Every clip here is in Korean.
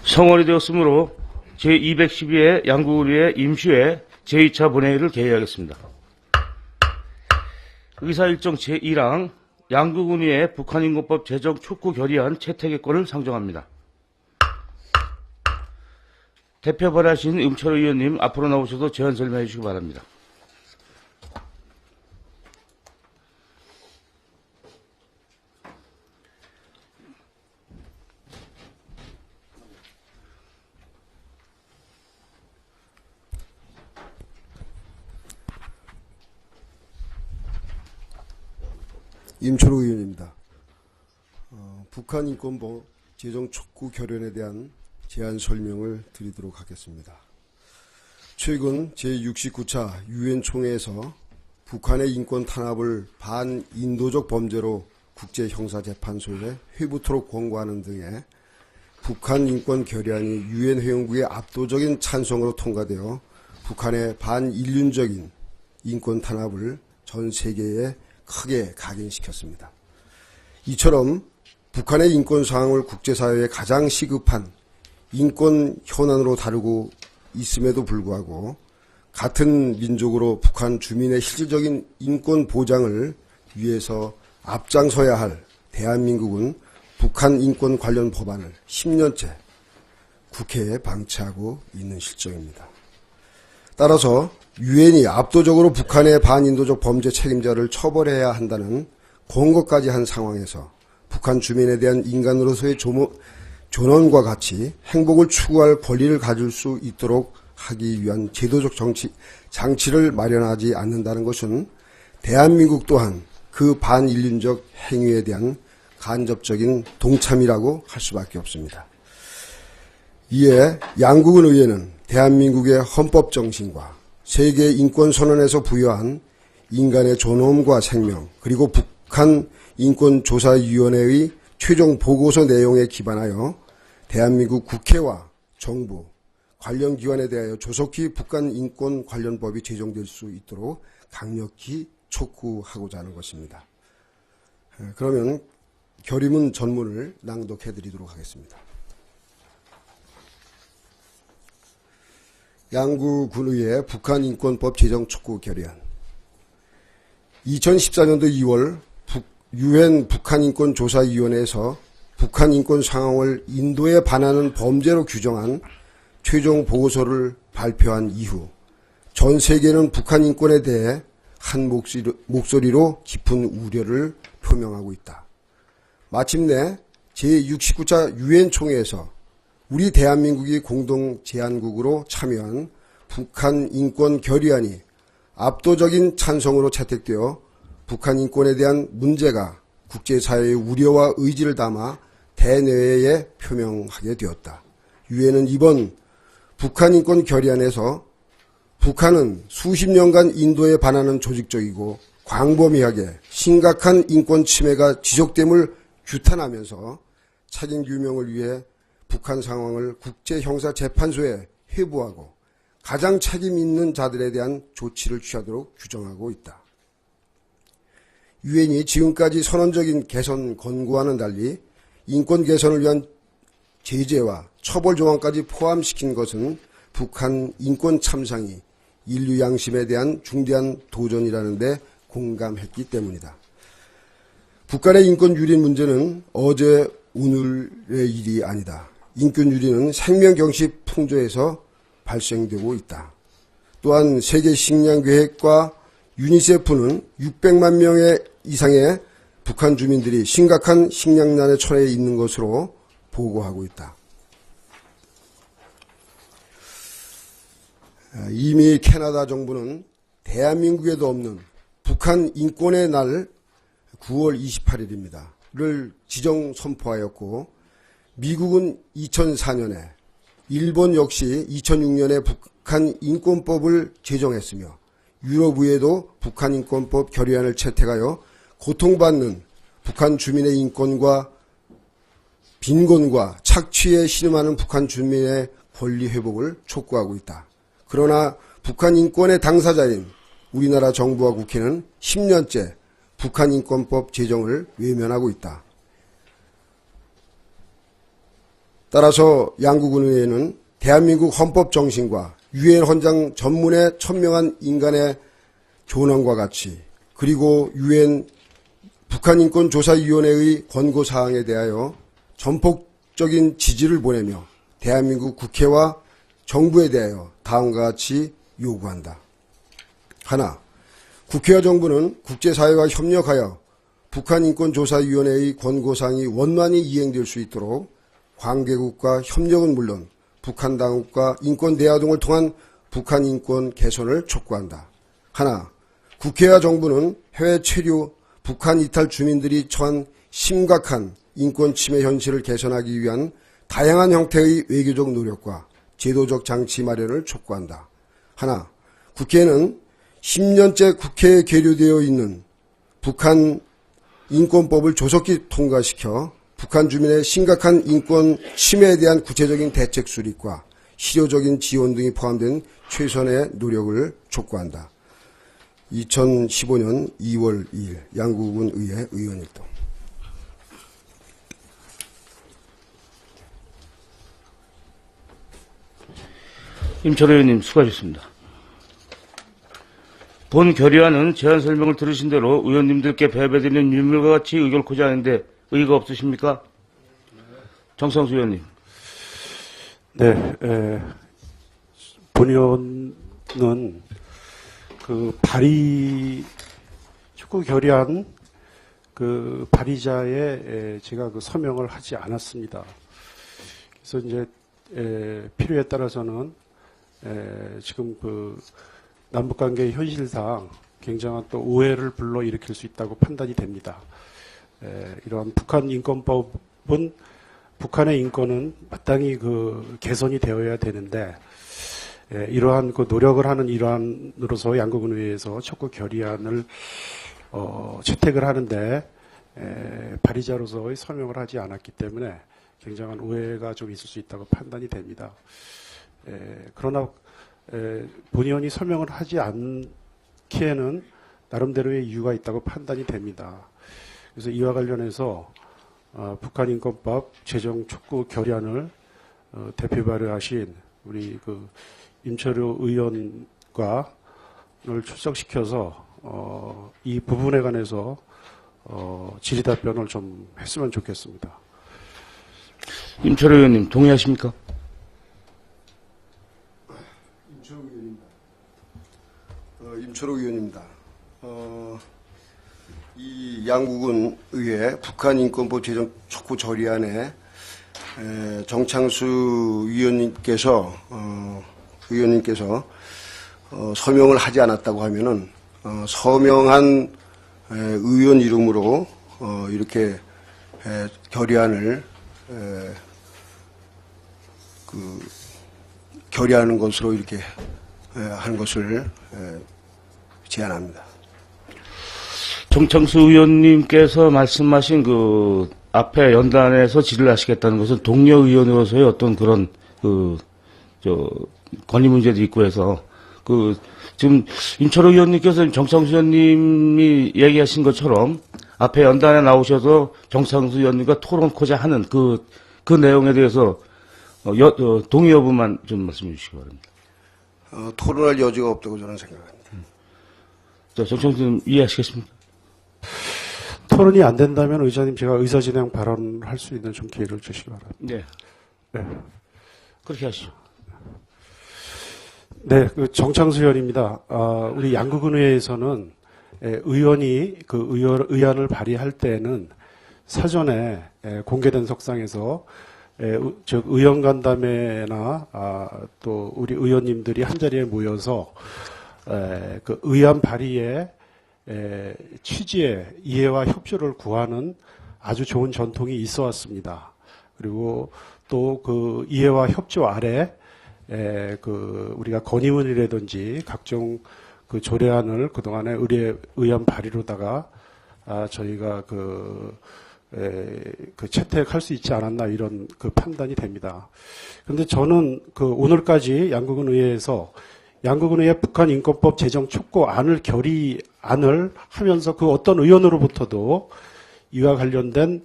성월이 되었으므로 제212회 양국의회 임시회 제2차 본회의를 개회하겠습니다. 의사일정 제1항 양국의회 북한인권법 제정 촉구 결의안 채택의권을 상정합니다. 대표 발의하신 음철 의원님 앞으로 나오셔서 제안 설명해 주시기 바랍니다. 임철호 의원입니다. 북한인권법 제정 촉구 결의안에 대한 제안 설명을 드리도록 하겠습니다. 최근 제69차 유엔 총회에서 북한의 인권 탄압을 반인도적 범죄로 국제형사재판소에 회부토록 권고하는 등의 북한 인권 결의안이 유엔 회원국의 압도적인 찬성으로 통과되어 북한의 반인륜적인 인권 탄압을 전 세계에 크게 각인시켰습니다. 이처럼 북한의 인권 상황을 국제사회에 가장 시급한 인권 현안으로 다루고 있음에도 불구하고 같은 민족으로 북한 주민의 실질적인 인권 보장을 위해서 앞장서야 할 대한민국은 북한 인권 관련 법안을 10년째 국회에 방치하고 있는 실정입니다. 따라서 유엔이 압도적으로 북한의 반인도적 범죄 책임자를 처벌해야 한다는 권고까지 한 상황에서 북한 주민에 대한 인간으로서의 존엄과 같이 행복을 추구할 권리를 가질 수 있도록 하기 위한 제도적 장치를 마련하지 않는다는 것은 대한민국 또한 그 반인륜적 행위에 대한 간접적인 동참이라고 할 수밖에 없습니다. 이에 양국은 의회는 대한민국의 헌법 정신과 세계 인권선언에서 부여한 인간의 존엄과 생명 그리고 북한 인권조사위원회의 최종 보고서 내용에 기반하여 대한민국 국회와 정부, 관련 기관에 대하여 조속히 북한 인권 관련법이 제정될 수 있도록 강력히 촉구하고자 하는 것입니다. 그러면 결의문 전문을 낭독해 드리도록 하겠습니다. 양국군의회 북한인권법 제정 촉구 결의안 2014년도 2월 유엔 북한인권조사위원회에서 북한인권 상황을 인도에 반하는 범죄로 규정한 최종 보고서를 발표한 이후 전 세계는 북한인권에 대해 한 목소리로 깊은 우려를 표명하고 있다. 마침내 제69차 유엔 총회에서 우리 대한민국이 공동 제안국으로 참여한 북한 인권 결의안이 압도적인 찬성으로 채택되어 북한 인권에 대한 문제가 국제사회의 우려와 의지를 담아 대내외에 표명하게 되었다. 유엔은 이번 북한 인권 결의안에서 북한은 수십 년간 인도에 반하는 조직적이고 광범위하게 심각한 인권 침해가 지속됨을 규탄하면서 책임 규명을 위해 북한 상황을 국제형사재판소에 회부하고 가장 책임 있는 자들에 대한 조치를 취하도록 규정하고 있다. 유엔이 지금까지 선언적인 개선 권고와는 달리 인권 개선을 위한 제재와 처벌 조항까지 포함시킨 것은 북한 인권 참상이 인류 양심에 대한 중대한 도전이라는 데 공감했기 때문이다. 북한의 인권 유린 문제는 어제 오늘의 일이 아니다. 인권 유린은 생명경시 풍조에서 발생되고 있다. 또한 세계식량계획과 유니세프는 600만 명의 이상의 북한 주민들이 심각한 식량난에 처해 있는 것으로 보고하고 있다. 이미 캐나다 정부는 대한민국에도 없는 북한 인권의 날 9월 28일입니다. 를 지정 선포하였고 미국은 2004년에 일본 역시 2006년에 북한 인권법을 제정했으며 유럽의회도 북한 인권법 결의안을 채택하여 고통받는 북한 주민의 인권과 빈곤과 착취에 신음하는 북한 주민의 권리 회복을 촉구하고 있다. 그러나 북한 인권의 당사자인 우리나라 정부와 국회는 10년째 북한 인권법 제정을 외면하고 있다. 따라서 양국은의회는 대한민국 헌법 정신과 유엔 헌장 전문의 천명한 인간의 존엄과 가치, 그리고 유엔 북한인권조사위원회의 권고사항에 대하여 전폭적인 지지를 보내며 대한민국 국회와 정부에 대하여 다음과 같이 요구한다. 하나, 국회와 정부는 국제사회와 협력하여 북한인권조사위원회의 권고사항이 원만히 이행될 수 있도록 관계국과 협력은 물론 북한 당국과 인권대화 등을 통한 북한 인권 개선을 촉구한다. 하나, 국회와 정부는 해외 체류 북한 이탈 주민들이 처한 심각한 인권 침해 현실을 개선하기 위한 다양한 형태의 외교적 노력과 제도적 장치 마련을 촉구한다. 하나, 국회는 10년째 국회에 계류되어 있는 북한 인권법을 조속히 통과시켜 북한 주민의 심각한 인권 침해에 대한 구체적인 대책 수립과 실효적인 지원 등이 포함된 최선의 노력을 촉구한다. 2015년 2월 2일 양국은 의회 의원일동. 임철호 의원님 수고하셨습니다. 본 결의안은 제안 설명을 들으신 대로 의원님들께 배배드리는 유물과 같이 의결코지 하는데 의의가 없으십니까? 정상수 의원님. 네, 본 의원은 그 발의 축구 결의안 그 발의자의 제가 그 서명을 하지 않았습니다. 그래서 이제 필요에 따라서는 지금 그 남북관계 현실상 굉장한 또 오해를 불러일으킬 수 있다고 판단이 됩니다. 이러한 북한 인권법은 북한의 인권은 마땅히 그 개선이 되어야 되는데 이러한 그 노력을 하는 일환으로서 양국은의회에서 촉구 결의안을 채택을 하는데 발의자로서의 서명을 하지 않았기 때문에 굉장한 오해가 좀 있을 수 있다고 판단이 됩니다. 그러나 본 의원이 서명을 하지 않기에는 나름대로의 이유가 있다고 판단이 됩니다. 그래서 이와 관련해서 북한인권법 제정 촉구 결의안을 대표 발의하신 우리 그 임철호 의원과 를 출석시켜서 이 부분에 관해서 질의답변을 좀 했으면 좋겠습니다. 임철호 의원님 동의하십니까? 임철호 의원입니다. 이 양국은 의회 북한인권법 제정 촉구 결의안에 정창수 의원님께서 서명을 하지 않았다고 하면은 서명한 의원 이름으로 이렇게 결의안을 결의하는 것으로 이렇게 한 것을 제안합니다. 정창수 의원님께서 말씀하신 그 앞에 연단에서 질의를 하시겠다는 것은 동료 의원으로서의 어떤 그런 권위 문제도 있고 해서 지금 임철호 의원님께서 정창수 의원님이 얘기하신 것처럼 앞에 연단에 나오셔서 정창수 의원님과 토론코자 하는 그 내용에 대해서 동의 여부만 좀 말씀해 주시기 바랍니다. 토론할 여지가 없다고 저는 생각합니다. 정창수 의원님 이해하시겠습니까? 토론이 안 된다면 의장님 제가 의사진행 발언할 수 있는 좀 기회를 주시기 바랍니다. 네. 네. 그렇게 하시죠. 네, 정창수 의원입니다. 우리 양국은의회에서는 의원이 의안을 발의할 때에는 사전에 공개된 석상에서 즉 의원 간담회나 또 우리 의원님들이 한 자리에 모여서 그 의안 발의의 취지에 이해와 협조를 구하는 아주 좋은 전통이 있어 왔습니다. 그리고 또 그 이해와 협조 아래 우리가 건의문이라든지 각종 그 조례안을 그동안에 의안 발의로다가 저희가 채택할 수 있지 않았나 이런 그 판단이 됩니다. 그런데 저는 오늘까지 양국은의회에서 양국은의회 북한인권법 제정 촉구안을 결의안을 하면서 그 어떤 의원으로부터도 이와 관련된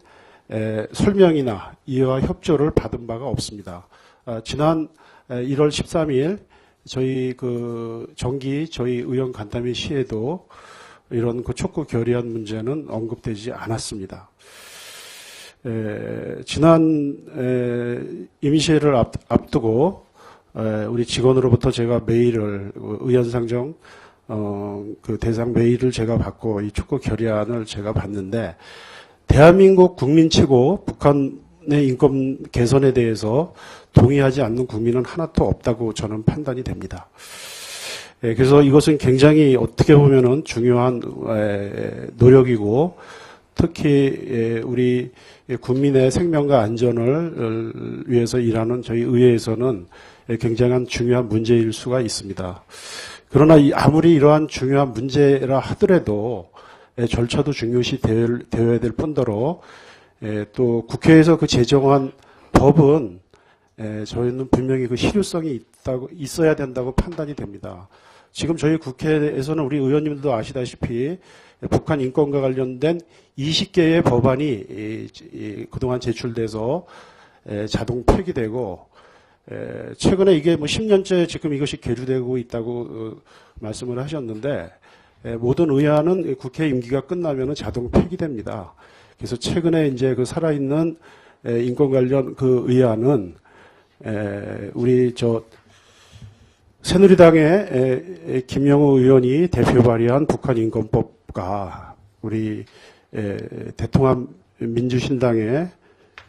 설명이나 이해와 협조를 받은 바가 없습니다. 지난 1월 13일 저희 저희 의원 간담회 시에도 이런 촉구 결의안 문제는 언급되지 않았습니다. 지난 임시회를 앞두고 우리 직원으로부터 제가 메일을 의원상정 대상 메일을 제가 받고 이 촉구 결의안을 제가 봤는데 대한민국 국민치고 북한의 인권 개선에 대해서 동의하지 않는 국민은 하나도 없다고 저는 판단이 됩니다. 그래서 이것은 굉장히 어떻게 보면은 중요한 노력이고 특히 우리 국민의 생명과 안전을 위해서 일하는 저희 의회에서는 굉장한 중요한 문제일 수가 있습니다. 그러나 아무리 이러한 중요한 문제라 하더라도 절차도 중요시 되어야 될 뿐더러 또 국회에서 제정한 법은 저희는 분명히 실효성이 있어야 된다고 판단이 됩니다. 지금 저희 국회에서는 우리 의원님들도 아시다시피 북한 인권과 관련된 20개의 법안이 그동안 제출돼서 자동 폐기되고 최근에 이게 10년째 지금 이것이 계류되고 있다고 말씀을 하셨는데 모든 의안은 국회 임기가 끝나면 자동 폐기됩니다. 그래서 최근에 이제 살아있는 인권 관련 의안은 우리 새누리당의 김영우 의원이 대표 발의한 북한 인권법과 우리 대통합 민주신당의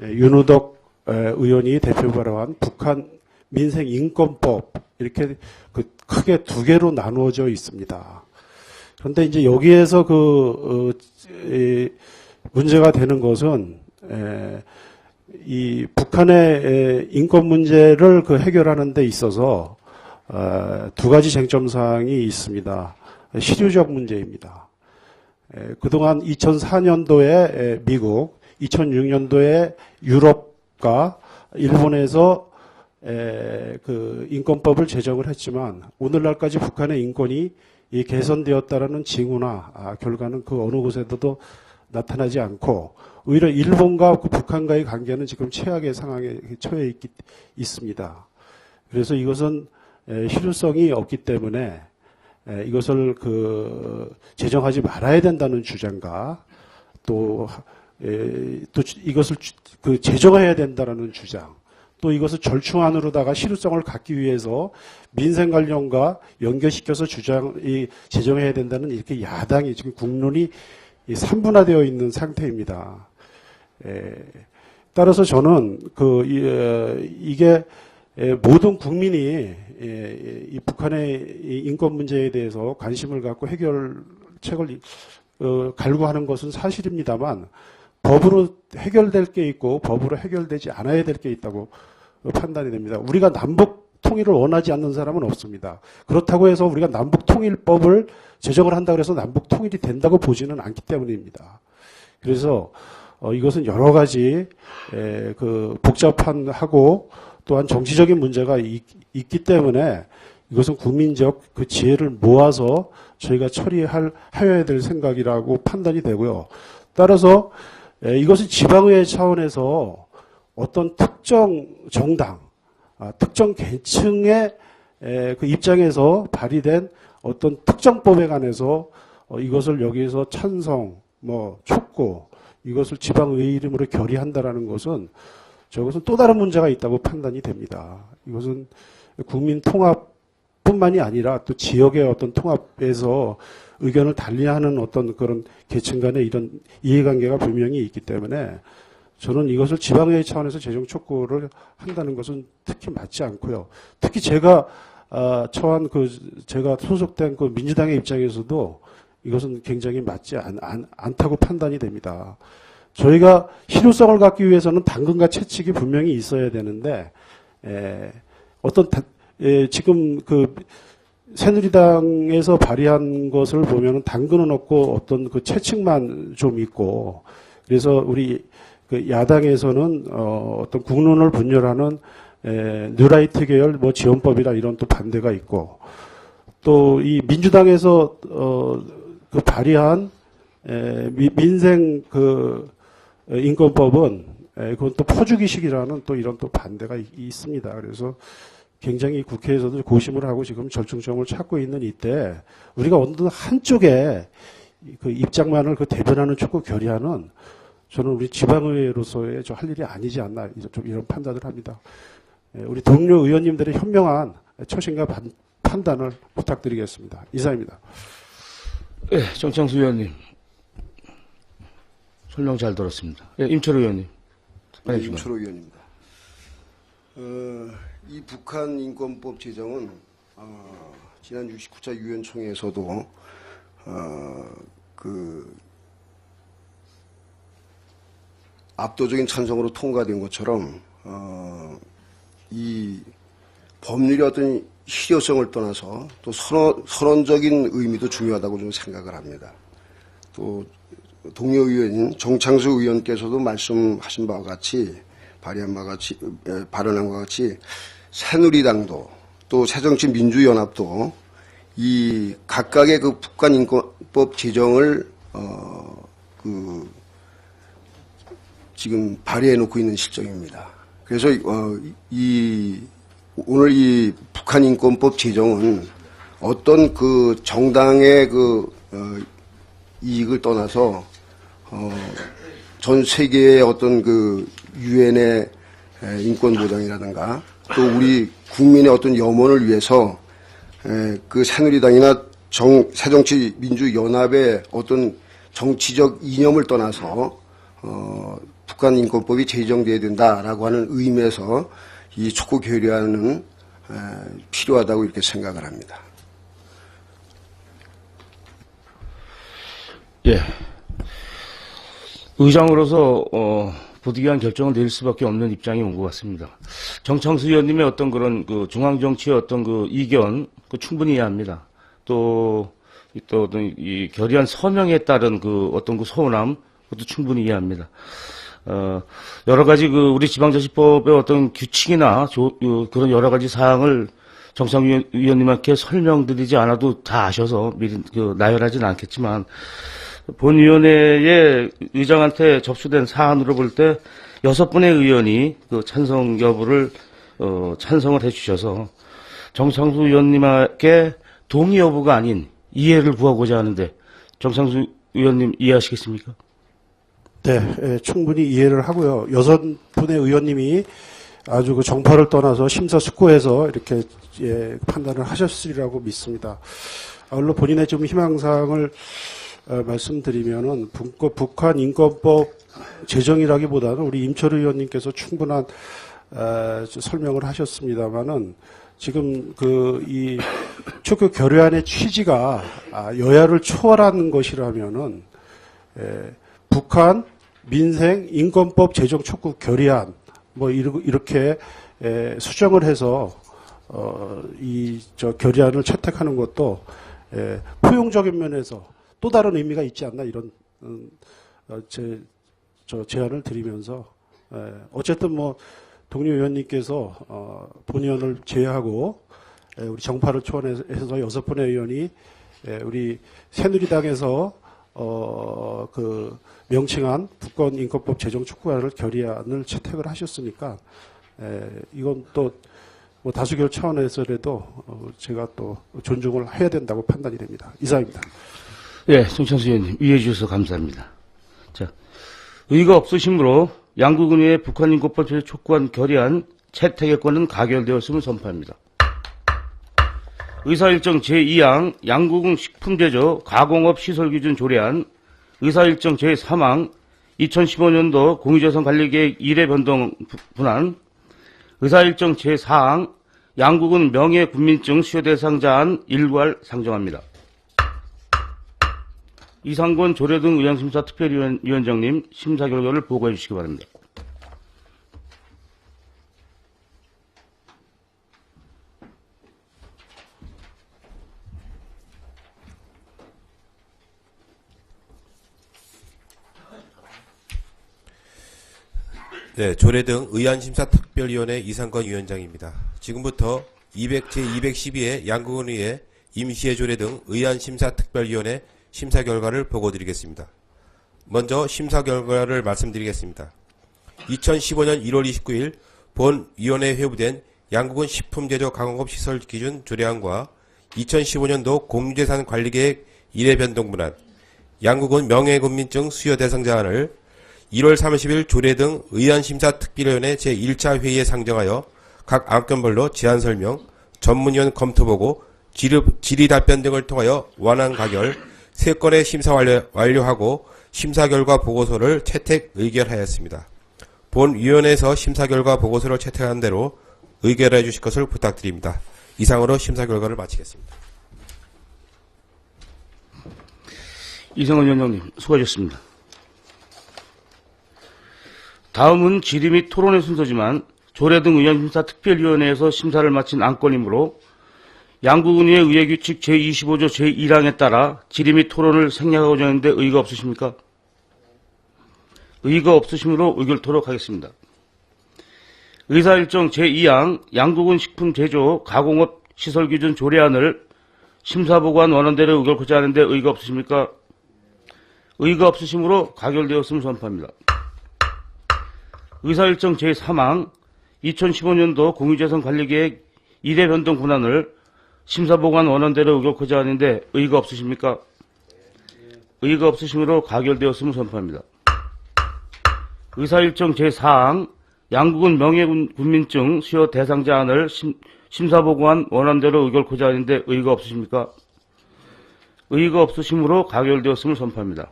윤우덕 의원이 대표 발의한 북한 민생 인권법 이렇게 크게 두 개로 나누어져 있습니다. 그런데 이제 여기에서 문제가 되는 것은 이 북한의 인권 문제를 해결하는 데 있어서 두 가지 쟁점 사항이 있습니다. 실효적 문제입니다. 그동안 2004년도에 미국, 2006년도에 유럽과 일본에서 인권법을 제정을 했지만 오늘날까지 북한의 인권이 개선되었다라는 징후나 결과는 어느 곳에도 나타나지 않고 오히려 일본과 북한과의 관계는 지금 최악의 상황에 처해 있습니다. 그래서 이것은 실효성이 없기 때문에 이것을 제정하지 말아야 된다는 주장과 또 이것을 제정해야 된다는 주장, 또 이것을 절충안으로다가 실효성을 갖기 위해서 민생 관련과 연결시켜서 제정해야 된다는 이렇게 야당이 지금 국론이 3분화되어 있는 상태입니다. 따라서 저는 이게 모든 국민이 이 북한의 인권 문제에 대해서 관심을 갖고 해결책을 갈구하는 것은 사실입니다만 법으로 해결될 게 있고 법으로 해결되지 않아야 될 게 있다고 판단이 됩니다. 우리가 남북 통일을 원하지 않는 사람은 없습니다. 그렇다고 해서 우리가 남북 통일법을 제정을 한다고 해서 남북 통일이 된다고 보지는 않기 때문입니다. 그래서 이것은 여러 가지 복잡하고 또한 정치적인 문제가 있기 때문에 이것은 국민적 지혜를 모아서 저희가 처리해야 될 생각이라고 판단이 되고요. 따라서 이것은 지방의회 차원에서 어떤 특정 정당, 특정 계층의 입장에서 발의된 어떤 특정법에 관해서 이것을 여기에서 찬성, 촉구, 이것을 지방의회 이름으로 결의한다라는 것은 저것은 또 다른 문제가 있다고 판단이 됩니다. 이것은 국민 통합뿐만이 아니라 또 지역의 어떤 통합에서 의견을 달리하는 어떤 그런 계층 간의 이런 이해관계가 분명히 있기 때문에 저는 이것을 지방의회 차원에서 재정 촉구를 한다는 것은 특히 맞지 않고요. 특히 제가 처한 제가 소속된 민주당의 입장에서도 이것은 굉장히 맞지 않다고 판단이 됩니다. 저희가 실효성을 갖기 위해서는 당근과 채찍이 분명히 있어야 되는데 지금 새누리당에서 발의한 것을 보면은 당근은 없고 어떤 채찍만 좀 있고 그래서 우리 야당에서는 어떤 국론을 분열하는 뉴라이트 계열 지원법이라 이런 또 반대가 있고 또 이 민주당에서 발의한 민생 인권법은 그건 또 포주기식이라는 또 이런 또 반대가 있습니다. 그래서 굉장히 국회에서도 고심을 하고 지금 절충점을 찾고 있는 이때 우리가 어느 한쪽에 그 입장만을 그 대변하는 촉구 결의하는 저는 우리 지방의회로서의 저 할 일이 아니지 않나 좀 이런 판단을 합니다. 우리 동료 의원님들의 현명한 처신과 판단을 부탁드리겠습니다. 이상입니다. 예, 정창수 의원님. 설명 잘 들었습니다. 예, 임철호 의원님. 네, 임철호 의원입니다. 이 북한 인권법 제정은 지난 69차 유엔총회에서도 그 압도적인 찬성으로 통과된 것처럼 이 법률의 어떤 실효성을 떠나서 또 선언적인 의미도 중요하다고 좀 생각을 합니다. 또 동료 의원인 정창수 의원께서도 말씀하신 바와 같이 발언한 것 같이 새누리당도 또 새정치민주연합도 이 각각의 그 북한 인권법 제정을 지금 발의해 놓고 있는 실정입니다. 그래서 오늘 이 북한 인권법 제정은 어떤 그 정당의 이익을 떠나서 전 세계의 어떤 그 유엔의 인권 보장이라든가 또 우리 국민의 어떤 염원을 위해서 그 새누리당이나 새정치민주연합의 어떤 정치적 이념을 떠나서 북한 인권법이 제정돼야 된다라고 하는 의미에서 이 촉구 결의안은 필요하다고 이렇게 생각을 합니다. 예. 의장으로서 부득이한 결정을 내릴 수밖에 없는 입장이 온 것 같습니다. 정창수 의원님의 어떤 그런 그 중앙 정치의 어떤 그 이견 충분히 이해합니다. 또 어떤 이 결의안 서명에 따른 그 어떤 그 서운함 그것도 충분히 이해합니다. 여러 가지 그 우리 지방자치법의 어떤 규칙이나 그런 여러 가지 사항을 정창수 의원님께 설명드리지 않아도 다 아셔서 미리 나열하지는 않겠지만 본위원회의 의장한테 접수된 사안으로 볼 때 6분의 의원이 그 찬성 여부를 찬성을 해주셔서 정창수 의원님께 동의 여부가 아닌 이해를 구하고자 하는데 정창수 의원님 이해하시겠습니까? 네, 충분히 이해를 하고요. 6분의 의원님이 아주 그 정파를 떠나서 심사숙고해서 이렇게 판단을 하셨으리라고 믿습니다. 아울러 본인의 좀 희망사항을 말씀드리면은 북한 인권법 제정이라기보다는 우리 임철우 의원님께서 충분한 설명을 하셨습니다만은 지금 이 촉구 결의안의 취지가 여야를 초월하는 것이라면은 북한 민생 인권법 제정 촉구 결의안 뭐 이렇게 수정을 해서 결의안을 채택하는 것도 포용적인 면에서 또 다른 의미가 있지 않나 이런 제안을 드리면서 어쨌든 뭐 동료 의원님께서 본의원을 제외하고 우리 정파를 초원해서 6분의 의원이 우리 새누리당에서 명칭한 북한 인권법 제정 촉구안을 결의안을 채택을 하셨으니까 이건 또 뭐 다수결 차원에서라도 제가 또 존중을 해야 된다고 판단이 됩니다. 이상입니다. 예, 정창수 의원님 이해해 주셔서 감사합니다. 자, 의의가 없으심으로 양국은의회 북한 인권법 제정 촉구안 결의안 채택의 권은 가결되었음을 선포합니다. 의사일정 제2항 양국은 식품제조 가공업 시설기준 조례안 의사일정 제3항 2015년도 공유재산관리계획 1회 변동 분안 의사일정 제4항 양국은 명예군민증 수여 대상자안 일괄 상정합니다. 이상권 조례등 의안심사 특별위원장님 심사 결과를 보고해 주시기 바랍니다. 네, 조례등 의안심사특별위원회 이상권 위원장입니다. 지금부터 제212회 양국은의회 임시회 조례등 의안심사특별위원회 심사 결과를 보고드리겠습니다. 먼저 심사 결과를 말씀드리겠습니다. 2015년 1월 29일 본위원회에 회부된 양국은 식품제조강업업 시설 기준 조례안과 2015년도 공유재산 관리계획 1회 변동문안, 양국은 명예군민증 수여 대상자안을 1월 30일 조례 등 의안심사특별위원회 제1차 회의에 상정하여 각 안건별로 제안 설명, 전문위원 검토보고, 질의 답변 등을 통하여 원안 가결, 3건의 심사 완료하고 심사 결과 보고서를 채택 의결하였습니다. 본위원회에서 심사 결과 보고서를 채택한 대로 의결해 주실 것을 부탁드립니다. 이상으로 심사 결과를 마치겠습니다. 이성원 위원장님, 수고하셨습니다. 다음은 질의 및 토론의 순서지만 조례 등 의안심사특별위원회에서 심사를 마친 안건이므로 양국은의회 의회규칙 제25조 제1항에 따라 질의 및 토론을 생략하고자 하는데 의의가 없으십니까? 의의가 없으시므로 의결토록 하겠습니다. 의사일정 제2항 양국은 식품제조 가공업 시설기준 조례안을 심사보고한 원안대로 의결코자 하는데 의의가 없으십니까? 의의가 없으시므로 가결되었음을 선포합니다. 의사일정 제3항 2015년도 공유재산관리계획 1회 변동 군안을 심사보고한 원안대로 의결코자 하는데 의의가 없으십니까? 의의가 없으시므로 가결되었음을 선포합니다. 의사일정 제4항 양국은 명예군민증 수여 대상자안을 심사보고한 원안대로 의결코자 하는데 의의가 없으십니까? 의의가 없으시므로 가결되었음을 선포합니다.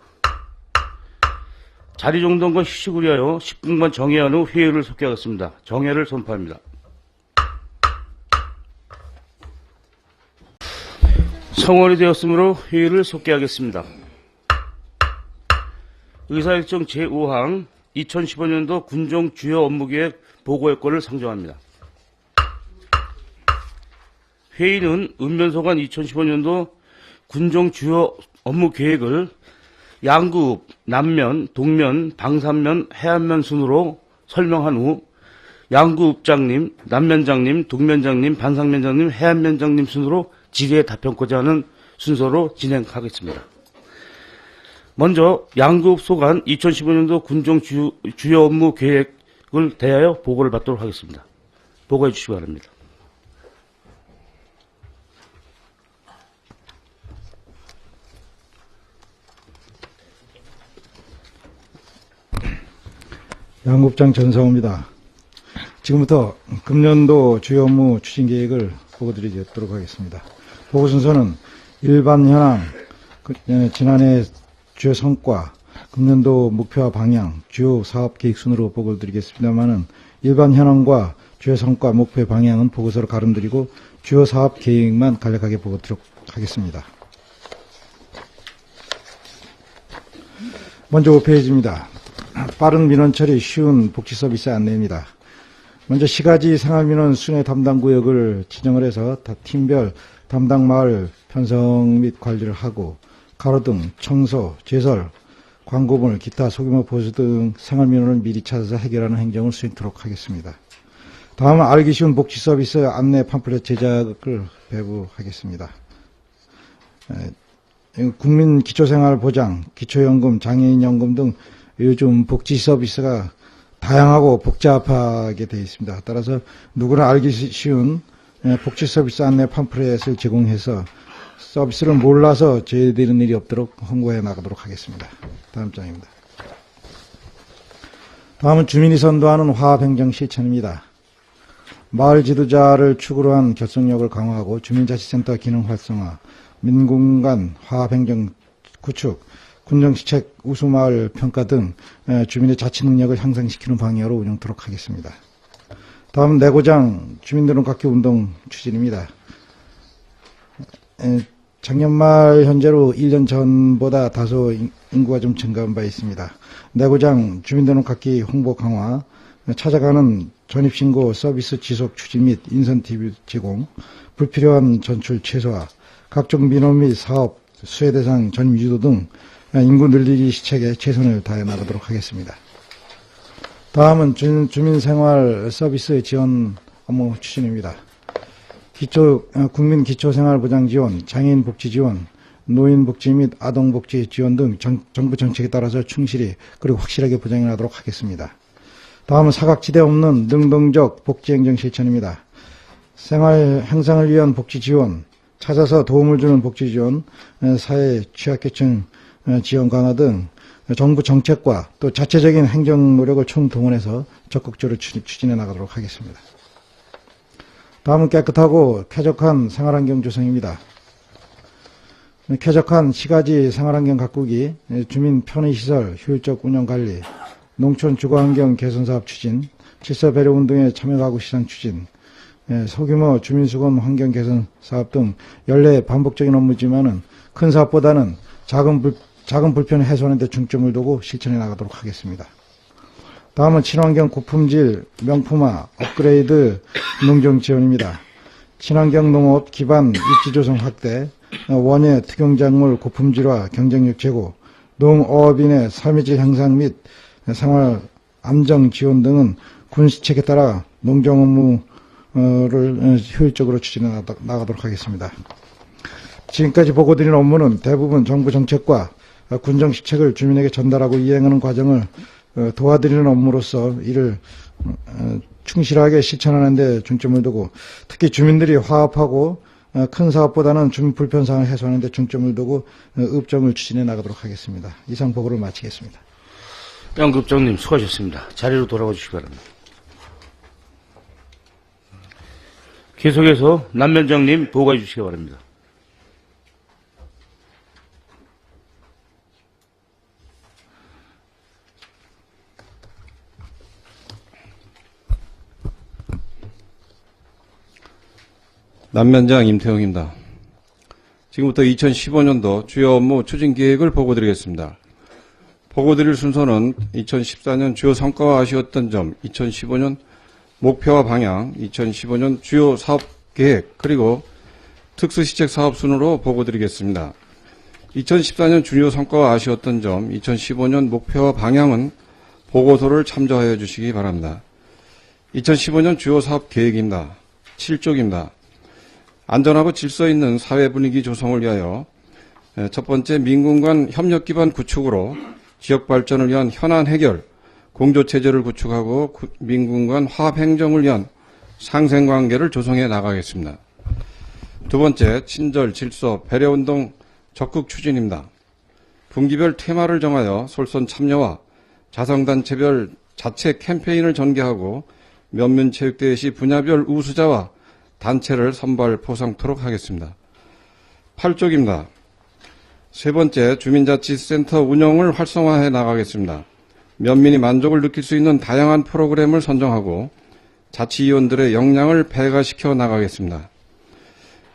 자리 정돈과 휴식을 위하여 10분간 정회한 후 회의를 속개하겠습니다. 정회를 선포합니다. 성원이 되었으므로 회의를 속개하겠습니다. 의사일정 제5항 2015년도 군종 주요 업무계획 보고효과를 상정합니다. 회의는 읍면소관 2015년도 군종 주요 업무계획을 양구읍, 남면, 동면, 방산면, 해안면 순으로 설명한 후 양구읍장님, 남면장님, 동면장님, 반상면장님, 해안면장님 순으로 질의에 답변코자 하는 순서로 진행하겠습니다. 먼저 양구읍 소관 2015년도 군종 주요 업무 계획을 대하여 보고를 받도록 하겠습니다. 보고해 주시기 바랍니다. 양국장 전성호입니다. 지금부터 금년도 주요 업무 추진 계획을 보고드리도록 하겠습니다. 보고 순서는 일반 현황, 지난해 주요 성과, 금년도 목표와 방향, 주요 사업 계획 순으로 보고를 드리겠습니다만은 일반 현황과 주요 성과, 목표 방향은 보고서로 가름드리고 주요 사업 계획만 간략하게 보고드리도록 하겠습니다. 먼저 5페이지입니다. 빠른 민원 처리 쉬운 복지 서비스 안내입니다. 먼저 시가지 생활민원 순회 담당 구역을 지정을 해서 팀별 담당 마을 편성 및 관리를 하고 가로등, 청소, 제설, 광고물, 기타 소규모 보수 등 생활민원을 미리 찾아서 해결하는 행정을 수행토록 하겠습니다. 다음은 알기 쉬운 복지 서비스 안내 팜플렛 제작을 배부하겠습니다. 국민 기초생활보장, 기초연금, 장애인연금 등 요즘 복지 서비스가 다양하고 복잡하게 되어 있습니다. 따라서 누구나 알기 쉬운 복지 서비스 안내 팜플렛을 제공해서 서비스를 몰라서 저해되는 일이 없도록 홍보해 나가도록 하겠습니다. 다음 장입니다. 다음은 주민이 선도하는 화합행정 실천입니다. 마을 지도자를 축으로 한 결속력을 강화하고 주민자치센터 기능 활성화, 민공간 화합행정 구축, 군정시책 우수마을 평가 등 주민의 자치 능력을 향상시키는 방향으로 운영토록 하겠습니다. 다음 내고장 주민들은 각기 운동 추진입니다. 작년 말 현재로 1년 전보다 다소 인구가 좀 증가한 바 있습니다. 내고장 주민들은 각기 홍보 강화, 찾아가는 전입신고 서비스 지속 추진 및 인센티브 제공, 불필요한 전출 최소화, 각종 민원 및 사업, 수혜 대상 전입 유도 등 인구 늘리기 시책에 최선을 다해 나가도록 하겠습니다. 다음은 주민생활 서비스 지원 업무 추진입니다. 국민 기초생활보장 지원, 장애인 복지 지원, 노인복지 및 아동복지 지원 등 정부 정책에 따라서 충실히 그리고 확실하게 보장해 나가도록 하겠습니다. 다음은 사각지대 없는 능동적 복지행정 실천입니다. 생활 향상을 위한 복지 지원, 찾아서 도움을 주는 복지 지원, 사회 취약계층 지원 강화 등 정부 정책과 또 자체적인 행정 노력을 총동원해서 적극적으로 추진해 나가도록 하겠습니다. 다음은 깨끗하고 쾌적한 생활환경 조성입니다. 쾌적한 시가지 생활환경 가꾸기, 주민 편의시설 효율적 운영관리, 농촌 주거환경 개선사업 추진, 질서배려운동에 참여가구 시장 추진, 소규모 주민수건 환경 개선 사업 등 연례 반복적인 업무지만은 큰 사업보다는 작은 불편 해소하는 데 중점을 두고 실천해 나가도록 하겠습니다. 다음은 친환경 고품질 명품화 업그레이드 농정 지원입니다. 친환경 농업 기반 입지 조성 확대, 원예 특용작물 고품질화 경쟁력 제고, 농어업인의 삶의 질 향상 및 생활 안정 지원 등은 군시책에 따라 농정 업무를 효율적으로 추진해 나가도록 하겠습니다. 지금까지 보고드린 업무는 대부분 정부 정책과 군정시책을 주민에게 전달하고 이행하는 과정을 도와드리는 업무로서 이를 충실하게 실천하는 데 중점을 두고 특히 주민들이 화합하고 큰 사업보다는 주민 불편사항을 해소하는 데 중점을 두고 읍정을 추진해 나가도록 하겠습니다. 이상 보고를 마치겠습니다. 양급장님 수고하셨습니다. 자리로 돌아가 주시기 바랍니다. 계속해서 남면장님 보고해 주시기 바랍니다. 남면장 임태용입니다. 지금부터 2015년도 주요 업무 추진 계획을 보고드리겠습니다. 보고드릴 순서는 2014년 주요 성과와 아쉬웠던 점, 2015년 목표와 방향, 2015년 주요 사업 계획, 그리고 특수시책 사업 순으로 보고드리겠습니다. 2014년 주요 성과와 아쉬웠던 점, 2015년 목표와 방향은 보고서를 참조하여 주시기 바랍니다. 2015년 주요 사업 계획입니다. 7쪽입니다. 안전하고 질서 있는 사회 분위기 조성을 위하여 첫 번째 민군 간 협력 기반 구축으로 지역 발전을 위한 현안 해결, 공조체제를 구축하고 민군 간 화합 행정을 위한 상생관계를 조성해 나가겠습니다. 두 번째, 친절, 질서, 배려운동 적극 추진입니다. 분기별 테마를 정하여 솔선 참여와 자성단체별 자체 캠페인을 전개하고 면면체육대회 시 분야별 우수자와 단체를 선발 포상토록 하겠습니다. 8쪽입니다. 세 번째, 주민자치센터 운영을 활성화해 나가겠습니다. 면민이 만족을 느낄 수 있는 다양한 프로그램을 선정하고 자치위원들의 역량을 배가시켜 나가겠습니다.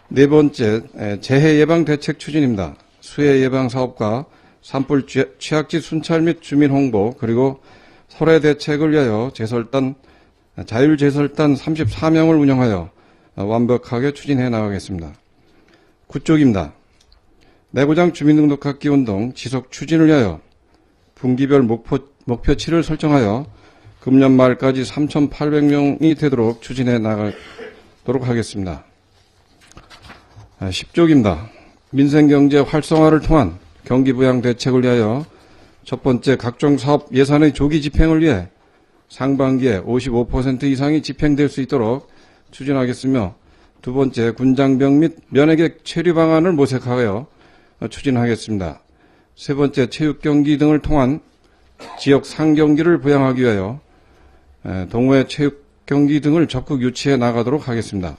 네 번째, 재해 예방 대책 추진입니다. 수해 예방 사업과 산불 취약지 순찰 및 주민 홍보, 그리고 설해 대책을 위하여 자율제설단 34명을 운영하여 완벽하게 추진해 나가겠습니다. 9쪽입니다. 내구장 주민등록받기 운동 지속 추진을 위하여 분기별 목표치를 설정하여 금년 말까지 3,800명이 되도록 추진해 나가도록 하겠습니다. 10쪽입니다. 민생경제 활성화를 통한 경기부양 대책을 위하여 첫 번째, 각종 사업 예산의 조기 집행을 위해 상반기에 55% 이상이 집행될 수 있도록 추진하겠으며, 두 번째, 군장병 및 면회객 체류 방안을 모색하여 추진하겠습니다. 세 번째, 체육경기 등을 통한 지역 상경기를 부양하기 위하여 동호회 체육경기 등을 적극 유치해 나가도록 하겠습니다.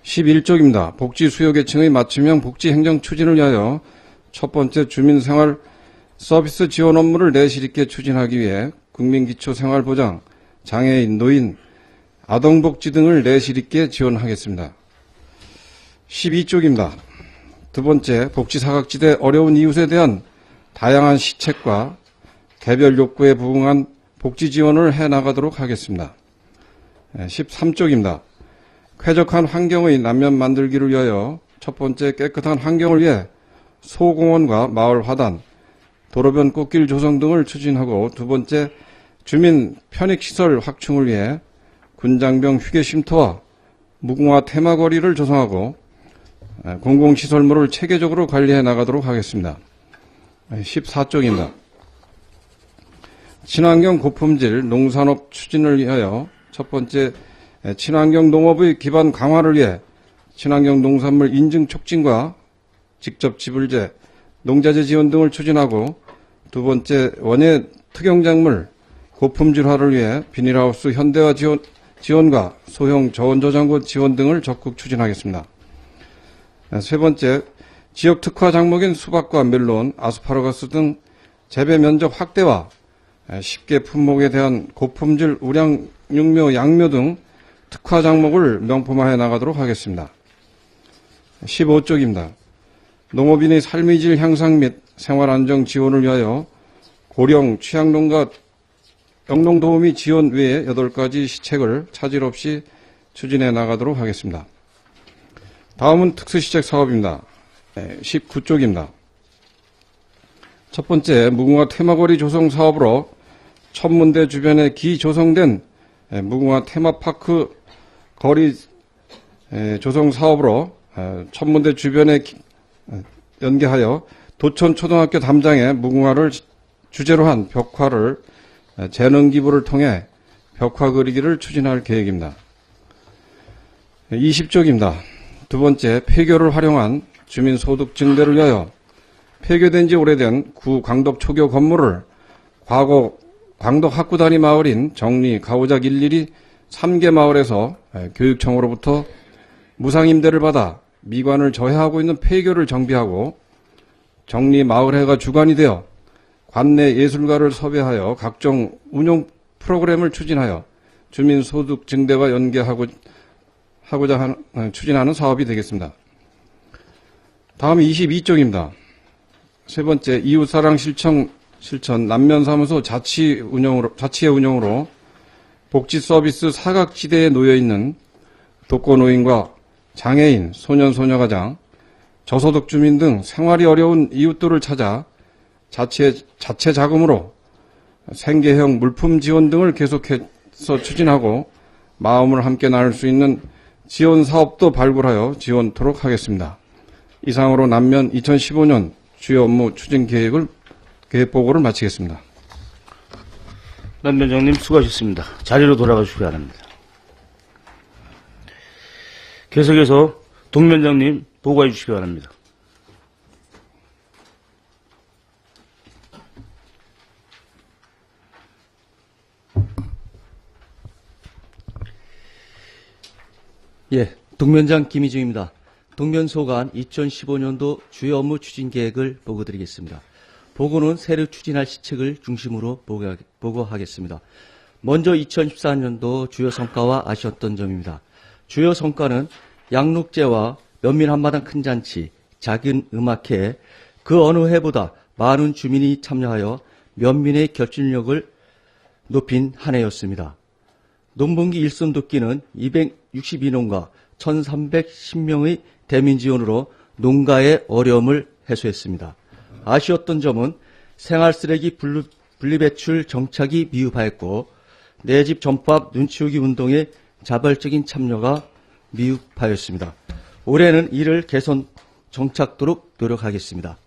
11쪽입니다. 복지 수요계층의 맞춤형 복지 행정 추진을 위하여 첫 번째, 주민생활 서비스 지원 업무를 내실 있게 추진하기 위해 국민기초생활보장, 장애인, 노인, 아동복지 등을 내실 있게 지원하겠습니다. 12쪽입니다. 두 번째, 복지사각지대 어려운 이웃에 대한 다양한 시책과 개별 욕구에 부응한 복지 지원을 해나가도록 하겠습니다. 13쪽입니다. 쾌적한 환경의 남면 만들기를 위하여 첫 번째, 깨끗한 환경을 위해 소공원과 마을 화단, 도로변 꽃길 조성 등을 추진하고, 두 번째, 주민 편익시설 확충을 위해 군장병 휴게 쉼터와 무궁화 테마거리를 조성하고, 공공시설물을 체계적으로 관리해 나가도록 하겠습니다. 14쪽입니다. 친환경 고품질 농산업 추진을 위하여 첫 번째, 친환경 농업의 기반 강화를 위해 친환경 농산물 인증 촉진과 직접 지불제, 농자재 지원 등을 추진하고, 두 번째, 원예 특용작물 고품질화를 위해 비닐하우스 현대화 지원과 소형 저온저장고 지원 등을 적극 추진하겠습니다. 세 번째, 지역 특화 작목인 수박과 멜론, 아스파라거스 등 재배 면적 확대와 쉽게 품목에 대한 고품질 우량 육묘, 양묘 등 특화 작목을 명품화해 나가도록 하겠습니다. 15쪽입니다. 농업인의 삶의 질 향상 및 생활 안정 지원을 위하여 고령 취약농가 영농 도우미 지원 외에 8가지 시책을 차질 없이 추진해 나가도록 하겠습니다. 다음은 특수시책 사업입니다. 19쪽입니다. 첫 번째, 무궁화 테마거리 조성 사업으로 천문대 주변에 기조성된 무궁화 테마파크 거리 조성 사업으로 천문대 주변에 연계하여 도천초등학교 담장에 무궁화를 주제로 한 벽화를 재능기부를 통해 벽화 그리기를 추진할 계획입니다. 20쪽입니다. 두 번째, 폐교를 활용한 주민소득 증대를 위하여 폐교된 지 오래된 구 광덕 초교 건물을 과거 광덕 학구단위 마을인 정리 가오작 112 3개 마을에서 교육청으로부터 무상임대를 받아 미관을 저해하고 있는 폐교를 정비하고 정리 마을회가 주관이 되어 관내 예술가를 섭외하여 각종 운용 프로그램을 추진하여 주민소득 증대와 추진하는 사업이 되겠습니다. 다음 22쪽입니다. 세 번째, 이웃사랑 실천 남면사무소 자치의 운영으로 복지 서비스 사각지대에 놓여있는 독거노인과 장애인, 소년, 소녀가장, 저소득 주민 등 생활이 어려운 이웃들을 찾아 자체 자금으로 생계형 물품 지원 등을 계속해서 추진하고 마음을 함께 나눌 수 있는 지원 사업도 발굴하여 지원토록 하겠습니다. 이상으로 남면 2015년 주요 업무 추진 계획 보고를 마치겠습니다. 남면장님 수고하셨습니다. 자리로 돌아가 주시기 바랍니다. 계속해서 동면장님 보고해 주시기 바랍니다. 예, 동면장 김희중입니다. 동면소관 2015년도 주요 업무 추진 계획을 보고드리겠습니다. 보고는 새로 추진할 시책을 중심으로 보고하겠습니다. 먼저 2014년도 주요 성과와 아쉬웠던 점입니다. 주요 성과는 양육제와 면민 한마당 큰 잔치, 작은 음악회, 그 어느 해보다 많은 주민이 참여하여 면민의 결집력을 높인 한 해였습니다. 농번기 일손 돕기는 262농가 1310명의 대민 지원으로 농가의 어려움을 해소했습니다. 아쉬웠던 점은 생활쓰레기 분리배출 정착이 미흡하였고 내 집 전포합 눈치우기 운동의 자발적인 참여가 미흡하였습니다. 올해는 이를 개선 정착도록 노력하겠습니다.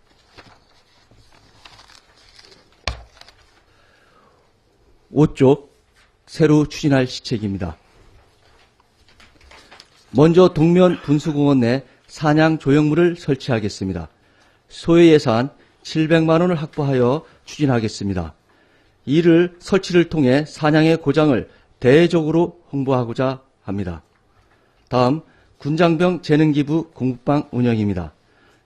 5쪽 새로 추진할 시책입니다. 먼저 동면 분수공원 내 사냥 조형물을 설치하겠습니다. 소요 예산 700만 원을 확보하여 추진하겠습니다. 이를 설치를 통해 사냥의 고장을 대외적으로 홍보하고자 합니다. 다음 군장병 재능기부 공부방 운영입니다.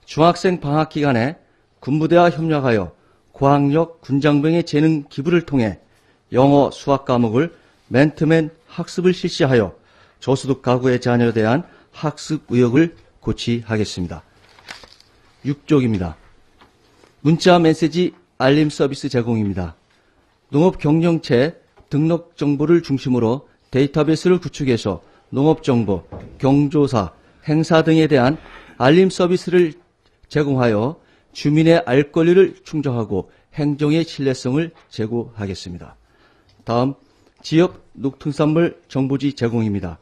중학생 방학 기간에 군부대와 협력하여 고학력 군장병의 재능 기부를 통해 영어, 수학 과목을 맨투맨 학습을 실시하여 저소득 가구의 자녀에 대한 학습 의욕을 고취하겠습니다. 6쪽입니다. 문자 메시지 알림 서비스 제공입니다. 농업경영체 등록 정보를 중심으로 데이터베이스를 구축해서 농업정보, 경조사, 행사 등에 대한 알림 서비스를 제공하여 주민의 알 권리를 충족하고 행정의 신뢰성을 제고하겠습니다. 다음 지역 농특산물 정보지 제공입니다.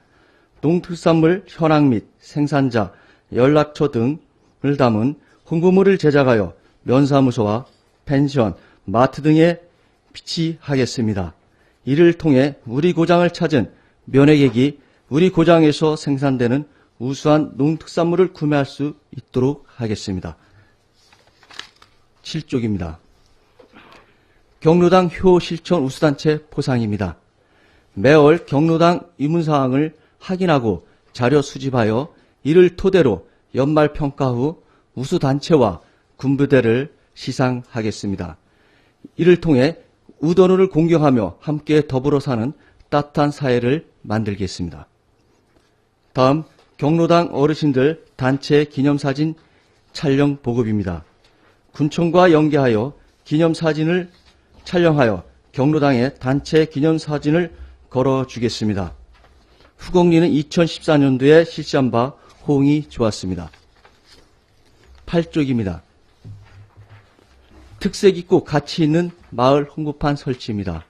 농특산물 현황 및 생산자, 연락처 등을 담은 홍보물을 제작하여 면사무소와 펜션, 마트 등에 비치하겠습니다. 이를 통해 우리 고장을 찾은 면회객이 우리 고장에서 생산되는 우수한 농특산물을 구매할 수 있도록 하겠습니다. 7쪽입니다. 경로당 효 실천 우수단체 포상입니다. 매월 경로당 의문사항을 확인하고 자료 수집하여 이를 토대로 연말평가 후 우수단체와 군부대를 시상하겠습니다. 이를 통해 우던우를 공경하며 함께 더불어 사는 따뜻한 사회를 만들겠습니다. 다음 경로당 어르신들 단체 기념사진 촬영 보급입니다. 군청과 연계하여 기념사진을 촬영하여 경로당에 단체 기념사진을 걸어주겠습니다. 후공리는 2014년도에 실시한 바 호응이 좋았습니다. 8쪽입니다. 특색 있고 가치 있는 마을 홍보판 설치입니다.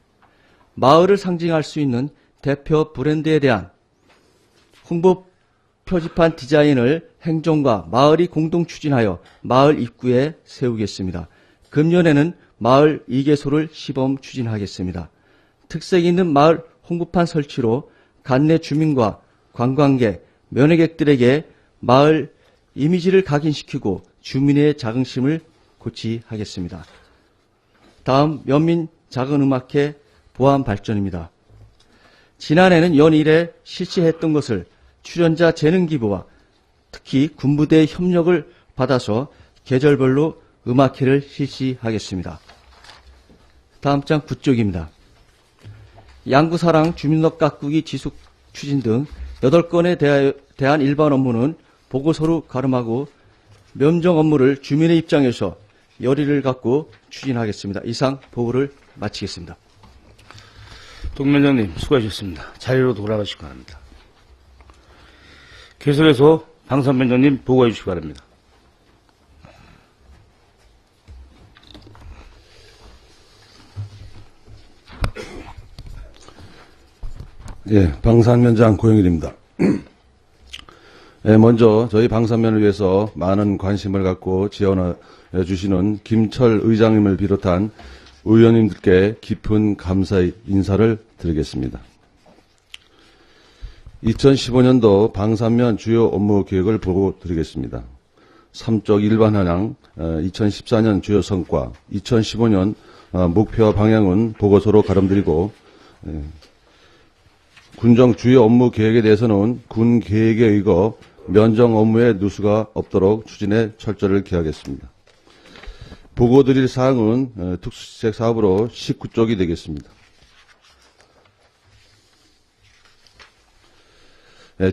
마을을 상징할 수 있는 대표 브랜드에 대한 홍보 표지판 디자인을 행정과 마을이 공동 추진하여 마을 입구에 세우겠습니다. 금년에는 마을 2개소를 시범 추진하겠습니다. 특색 있는 마을 홍보판 설치로 관내 주민과 관광객, 면회객들에게 마을 이미지를 각인시키고 주민의 자긍심을 고취하겠습니다. 다음 면민 작은음악회 보안 발전입니다. 지난해는 연일에 실시했던 것을 출연자 재능 기부와 특히 군부대의 협력을 받아서 계절별로 음악회를 실시하겠습니다. 다음 장 9쪽입니다. 양구사랑 주민력 가꾸기 지속 추진 등 8건에 대한 일반 업무는 보고서로 가름하고 면정 업무를 주민의 입장에서 열의를 갖고 추진하겠습니다. 이상 보고를 마치겠습니다. 동면장님 수고하셨습니다. 자리로 돌아가시기 바랍니다. 계속해서 방산면장님 보고해 주시기 바랍니다. 예, 방산면장 고영일입니다. 예, 먼저 저희 방산면을 위해서 많은 관심을 갖고 지원해 주시는 김철 의장님을 비롯한 의원님들께 깊은 감사의 인사를 드리겠습니다. 2015년도 방산면 주요 업무 계획을 보고 드리겠습니다. 3쪽 일반 현황, 2014년 주요 성과, 2015년 목표 방향은 보고서로 가름드리고, 군정 주요 업무 계획에 대해서는 군 계획에 의거 면정 업무에 누수가 없도록 추진에 철저를 기하겠습니다. 보고 드릴 사항은 특수시책 사업으로 19쪽이 되겠습니다.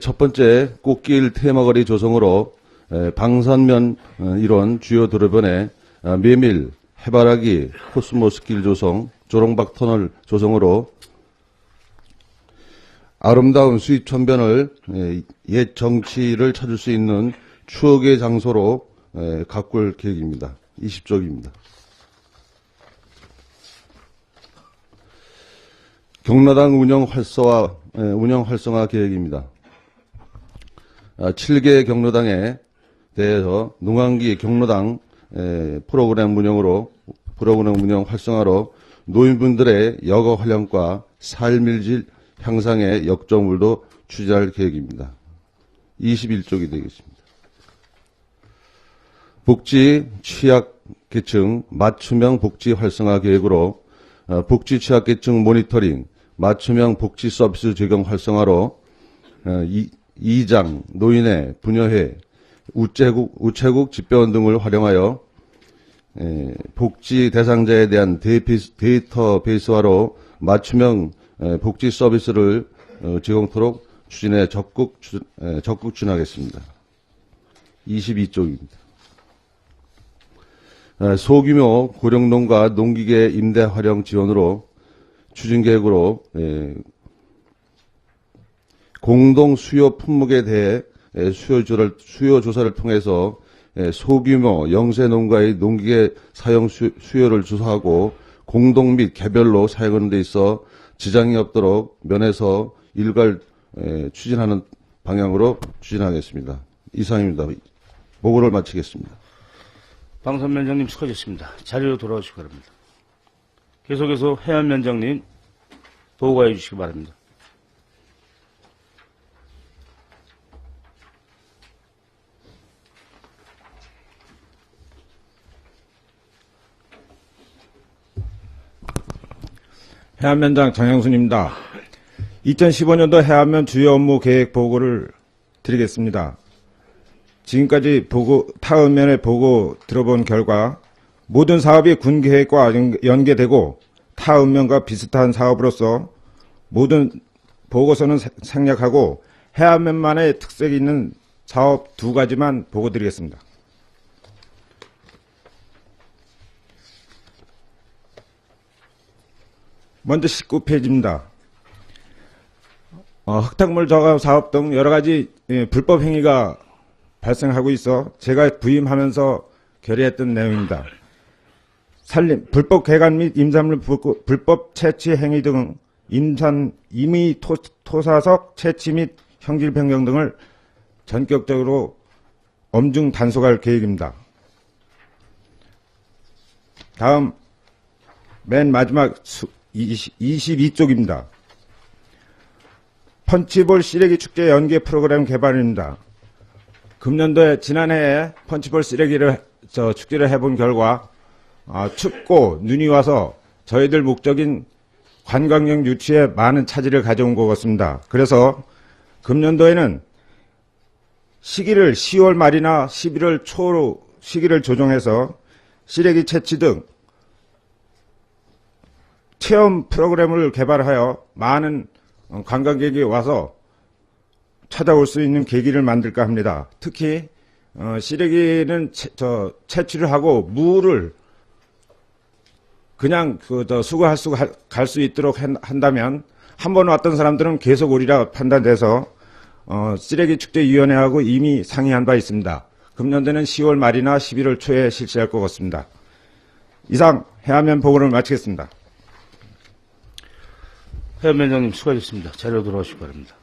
첫 번째, 꽃길 테마거리 조성으로 방산면 일원 주요 도로변에 메밀, 해바라기, 코스모스길 조성, 조롱박 터널 조성으로 아름다운 수입천변을 옛 정치를 찾을 수 있는 추억의 장소로 가꿀 계획입니다. 20쪽입니다. 경로당 운영 활성화 계획입니다. 7개 경로당에 대해서 농한기 경로당 프로그램 운영 활성화로 노인분들의 여가 활용과 삶의 향상의 역점을도 추진할 계획입니다. 21쪽이 되겠습니다. 복지 취약계층 맞춤형 복지 활성화 계획으로 복지 취약계층 모니터링, 맞춤형 복지 서비스 적용 활성화로 이장, 노인회, 부녀회, 우체국 집배원 등을 활용하여 복지 대상자에 대한 데이터베이스화로 맞춤형 복지 서비스를 제공토록 추진해 적극 추진하겠습니다. 22쪽입니다. 소규모 고령농가 농기계 임대 활용 지원으로 추진 계획으로 공동 수요 품목에 대해 수요 조사를 통해서 소규모 영세 농가의 농기계 사용 수요를 조사하고 공동 및 개별로 사용하는 데 있어 지장이 없도록 면에서 일괄 추진하는 방향으로 추진하겠습니다. 이상입니다. 보고를 마치겠습니다. 방선면장님 수고하셨습니다. 자리로 돌아오시기 바랍니다. 계속해서 해안면장님 보고해 주시기 바랍니다. 해안면장 정영순입니다. 2015년도 해안면 주요 업무 계획 보고를 드리겠습니다. 지금까지 타읍면의 보고 들어본 결과 모든 사업이 군 계획과 연계되고 타읍면과 비슷한 사업으로서 모든 보고서는 생략하고 해안면만의 특색이 있는 사업 2가지만 보고 드리겠습니다. 먼저 19페이지입니다. 흙탕물 저감 사업 등 여러 가지 불법 행위가 발생하고 있어 제가 부임하면서 결의했던 내용입니다. 불법 개간 및 임산물 불법 채취 행위 등 임의 토사석 채취 및 형질 변경 등을 전격적으로 엄중 단속할 계획입니다. 다음 맨 마지막 22쪽입니다. 펀치볼 시래기 축제 연계 프로그램 개발입니다. 금년도에 지난해에 펀치볼 시래기를 축제를 해본 결과 춥고 눈이 와서 저희들 목적인 관광역 유치에 많은 차질을 가져온 것 같습니다. 그래서 금년도에는 시기를 10월 말이나 11월 초로 시기를 조정해서 시래기 채취 등 체험 프로그램을 개발하여 많은 관광객이 와서 찾아올 수 있는 계기를 만들까 합니다. 특히 시래기는 채취를 하고 무를 그냥 수거할 수 갈 수 있도록 한다면 한 번 왔던 사람들은 계속 오리라 판단돼서 시래기 축제위원회하고 이미 상의한 바 있습니다. 금년도는 10월 말이나 11월 초에 실시할 것 같습니다. 이상 해안면 보고를 마치겠습니다. 해안면장님 수고하셨습니다. 자리로 돌아오시기 바랍니다.